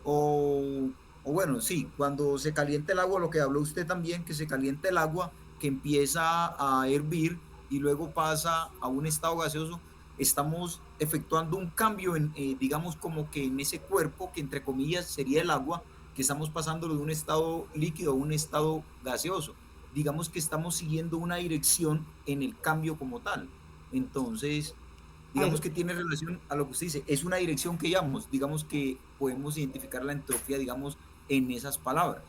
o bueno, sí, cuando se calienta el agua, lo que habló usted también, que se calienta el agua, que empieza a hervir y luego pasa a un estado gaseoso, estamos efectuando un cambio en, digamos, como que en ese cuerpo, que entre comillas sería el agua, que estamos pasándolo de un estado líquido a un estado gaseoso. Digamos que estamos siguiendo una dirección en el cambio como tal. Entonces, digamos que tiene relación a lo que usted dice, es una dirección que llevamos, digamos que podemos identificar la entropía, digamos, en esas palabras.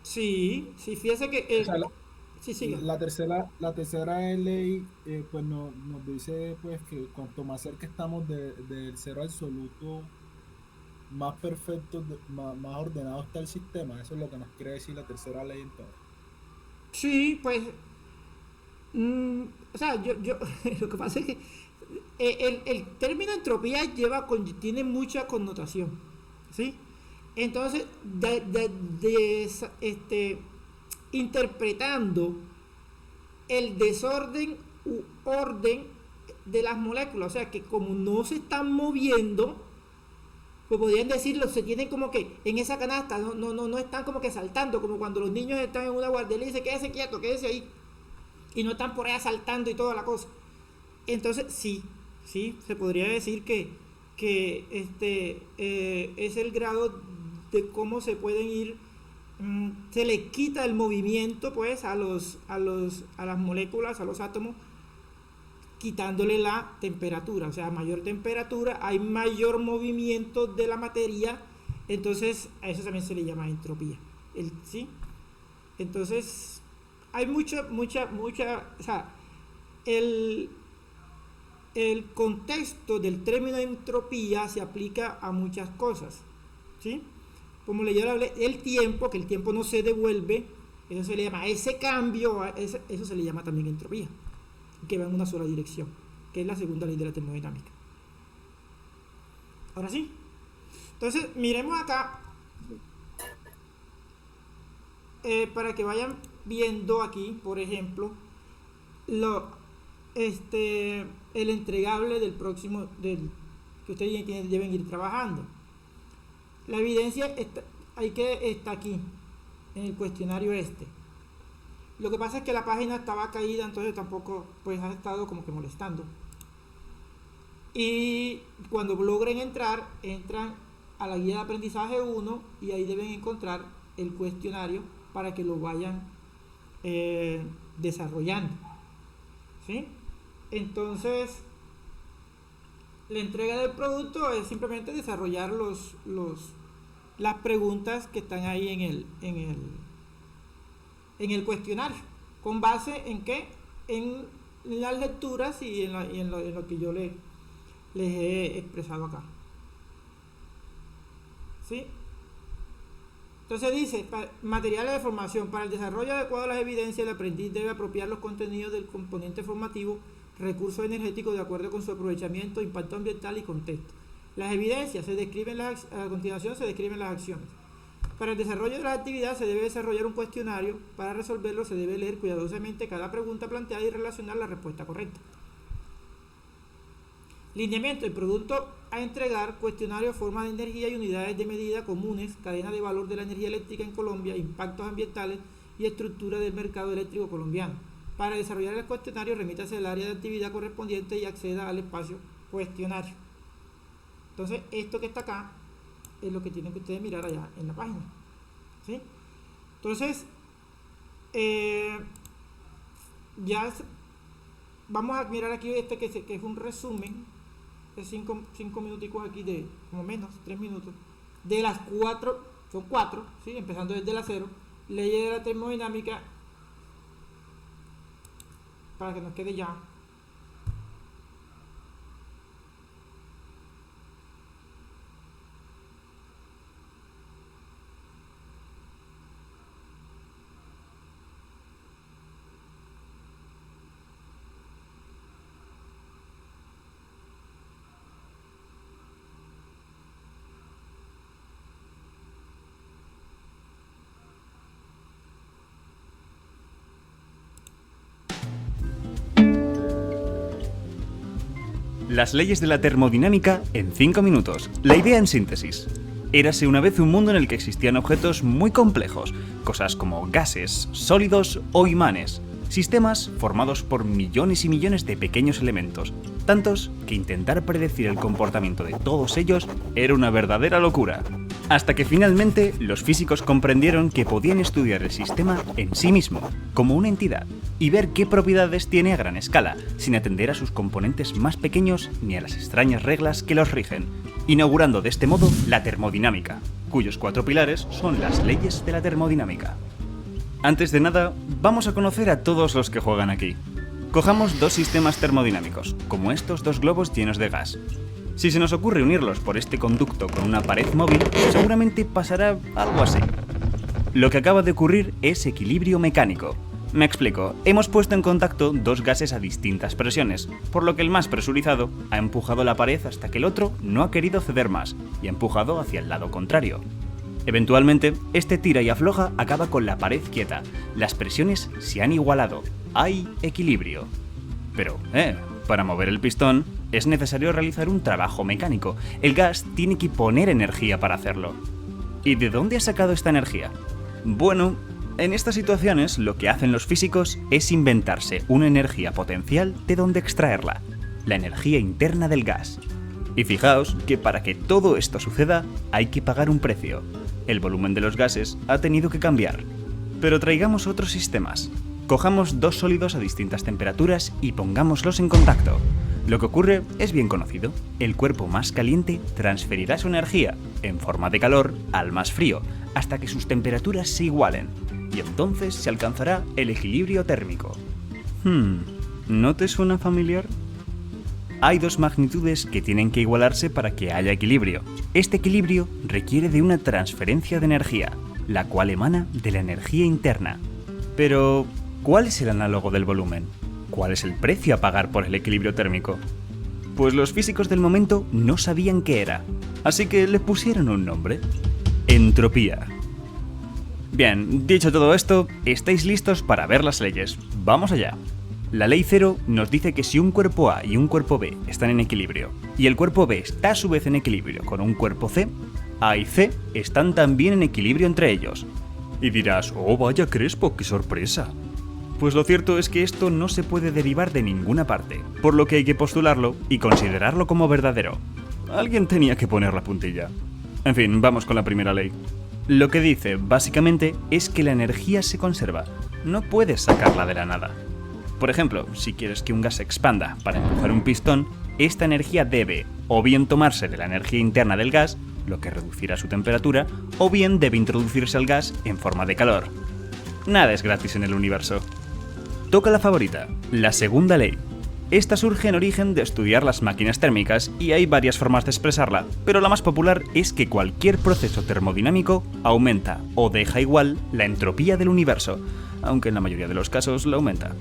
Sí, fíjese que... O sea, sí, siga. La tercera ley pues nos dice pues que cuanto más cerca estamos del cero absoluto, más perfecto, más ordenado está el sistema. Eso es lo que nos quiere decir la tercera ley entonces. Sí, pues... o sea, yo lo que pasa es que el término entropía tiene mucha connotación, ¿sí? Entonces, interpretando el desorden u orden de las moléculas, o sea que como no se están moviendo, pues podrían decirlo, se tienen como que en esa canasta, no están como que saltando, como cuando los niños están en una guardería y dicen quédese quieto, quédese ahí, y no están por allá saltando y toda la cosa. Entonces sí, se podría decir que es el grado de cómo se pueden ir, se le quita el movimiento pues a las moléculas, a los átomos, quitándole la temperatura. O sea, a mayor temperatura hay mayor movimiento de la materia, entonces a eso también se le llama entropía. ¿Sí? Entonces hay mucha, o sea, el contexto del término entropía se aplica a muchas cosas, ¿sí? Como yo le hablé, el tiempo, que el tiempo no se devuelve, eso se le llama, ese cambio, eso se le llama también entropía, que va en una sola dirección, que es la segunda ley de la termodinámica. Ahora sí. Entonces, miremos acá, para que vayan viendo aquí, por ejemplo, el entregable del próximo, que ustedes deben ir trabajando. La evidencia está aquí, en el cuestionario este. Lo que pasa es que la página estaba caída, entonces tampoco pues ha estado como que molestando. Y cuando logren entran a la guía de aprendizaje 1 y ahí deben encontrar el cuestionario para que lo vayan desarrollando, ¿sí? Entonces, la entrega del producto es simplemente desarrollar las preguntas que están ahí en el cuestionario, con base en qué, en las lecturas y en lo que yo les he expresado acá, ¿sí? Entonces dice, materiales de formación. Para el desarrollo adecuado de las evidencias, el aprendiz debe apropiar los contenidos del componente formativo, recursos energéticos de acuerdo con su aprovechamiento, impacto ambiental y contexto. las evidencias, a continuación se describen las acciones. Para el desarrollo de la actividad se debe desarrollar un cuestionario. Para resolverlo se debe leer cuidadosamente cada pregunta planteada y relacionar la respuesta correcta. Lineamiento: el producto a entregar, cuestionario, forma de energía y unidades de medida comunes, cadena de valor de la energía eléctrica en Colombia, impactos ambientales y estructura del mercado eléctrico colombiano. Para desarrollar el cuestionario, remítase al área de actividad correspondiente y acceda al espacio cuestionario. Entonces, esto que está acá es lo que tienen que ustedes mirar allá en la página, ¿sí? Entonces, vamos a mirar aquí que es un resumen de 5 minuticos aquí, de como menos 3 minutos, de las 4, son 4, ¿sí? Empezando desde la 0, leyes de la termodinámica, para que nos quede ya. Las leyes de la termodinámica en 5 minutos. La idea en síntesis. Érase una vez un mundo en el que existían objetos muy complejos, cosas como gases, sólidos o imanes, sistemas formados por millones y millones de pequeños elementos, tantos que intentar predecir el comportamiento de todos ellos era una verdadera locura. Hasta que finalmente los físicos comprendieron que podían estudiar el sistema en sí mismo, como una entidad, y ver qué propiedades tiene a gran escala, sin atender a sus componentes más pequeños ni a las extrañas reglas que los rigen, inaugurando de este modo la termodinámica, cuyos 4 pilares son las leyes de la termodinámica. Antes de nada, vamos a conocer a todos los que juegan aquí. Cojamos 2 sistemas termodinámicos, como estos 2 globos llenos de gas. Si se nos ocurre unirlos por este conducto con una pared móvil, seguramente pasará algo así. Lo que acaba de ocurrir es equilibrio mecánico. Me explico, hemos puesto en contacto 2 gases a distintas presiones, por lo que el más presurizado ha empujado la pared hasta que el otro no ha querido ceder más y ha empujado hacia el lado contrario. Eventualmente, este tira y afloja acaba con la pared quieta, las presiones se han igualado, hay equilibrio. Pero, para mover el pistón es necesario realizar un trabajo mecánico, el gas tiene que poner energía para hacerlo. ¿Y de dónde ha sacado esta energía? Bueno, en estas situaciones lo que hacen los físicos es inventarse una energía potencial de donde extraerla, la energía interna del gas. Y fijaos que para que todo esto suceda hay que pagar un precio. El volumen de los gases ha tenido que cambiar. Pero traigamos otros sistemas. Cojamos 2 sólidos a distintas temperaturas y pongámoslos en contacto. Lo que ocurre es bien conocido. El cuerpo más caliente transferirá su energía, en forma de calor, al más frío, hasta que sus temperaturas se igualen. Y entonces se alcanzará el equilibrio térmico. ¿No te suena familiar? Hay 2 magnitudes que tienen que igualarse para que haya equilibrio. Este equilibrio requiere de una transferencia de energía, la cual emana de la energía interna. Pero, ¿cuál es el análogo del volumen? ¿Cuál es el precio a pagar por el equilibrio térmico? Pues los físicos del momento no sabían qué era, así que le pusieron un nombre: entropía. Bien, dicho todo esto, ¿estáis listos para ver las leyes? ¡Vamos allá! La ley 0 nos dice que si un cuerpo A y un cuerpo B están en equilibrio, y el cuerpo B está a su vez en equilibrio con un cuerpo C, A y C están también en equilibrio entre ellos. Y dirás, ¡oh vaya Crespo, qué sorpresa! Pues lo cierto es que esto no se puede derivar de ninguna parte, por lo que hay que postularlo y considerarlo como verdadero. Alguien tenía que poner la puntilla. En fin, vamos con la primera ley. Lo que dice, básicamente, es que la energía se conserva, no puedes sacarla de la nada. Por ejemplo, si quieres que un gas se expanda para empujar un pistón, esta energía debe o bien tomarse de la energía interna del gas, lo que reducirá su temperatura, o bien debe introducirse al gas en forma de calor. Nada es gratis en el universo. Toca la favorita, la segunda ley. Esta surge en origen de estudiar las máquinas térmicas y hay varias formas de expresarla, pero la más popular es que cualquier proceso termodinámico aumenta o deja igual la entropía del universo, aunque en la mayoría de los casos la aumenta.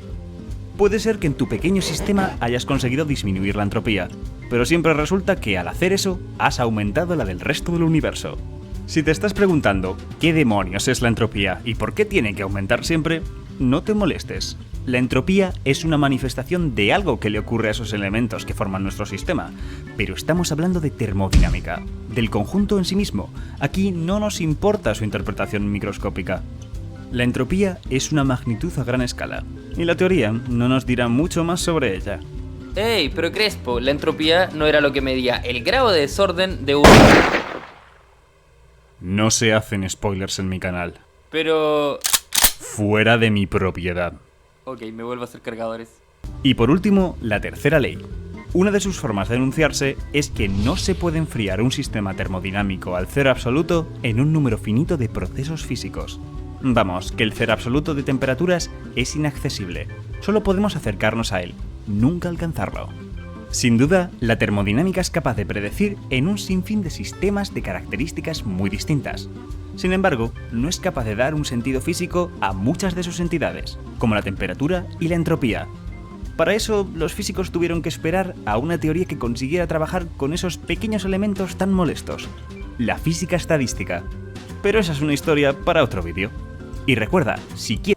Puede ser que en tu pequeño sistema hayas conseguido disminuir la entropía, pero siempre resulta que al hacer eso has aumentado la del resto del universo. Si te estás preguntando qué demonios es la entropía y por qué tiene que aumentar siempre, no te molestes. La entropía es una manifestación de algo que le ocurre a esos elementos que forman nuestro sistema, pero estamos hablando de termodinámica, del conjunto en sí mismo. Aquí no nos importa su interpretación microscópica. La entropía es una magnitud a gran escala, y la teoría no nos dirá mucho más sobre ella. ¡Ey, pero Crespo! La entropía no era lo que medía el grado de desorden de un... No se hacen spoilers en mi canal. Pero... Fuera de mi propiedad. Ok, me vuelvo a hacer cargadores. Y por último, la tercera ley. Una de sus formas de enunciarse es que no se puede enfriar un sistema termodinámico al cero absoluto en un número finito de procesos físicos. Vamos, que el cero absoluto de temperaturas es inaccesible. Solo podemos acercarnos a él, nunca alcanzarlo. Sin duda, la termodinámica es capaz de predecir en un sinfín de sistemas de características muy distintas. Sin embargo, no es capaz de dar un sentido físico a muchas de sus entidades, como la temperatura y la entropía. Para eso, los físicos tuvieron que esperar a una teoría que consiguiera trabajar con esos pequeños elementos tan molestos, la física estadística. Pero esa es una historia para otro vídeo. Y recuerda, si quieres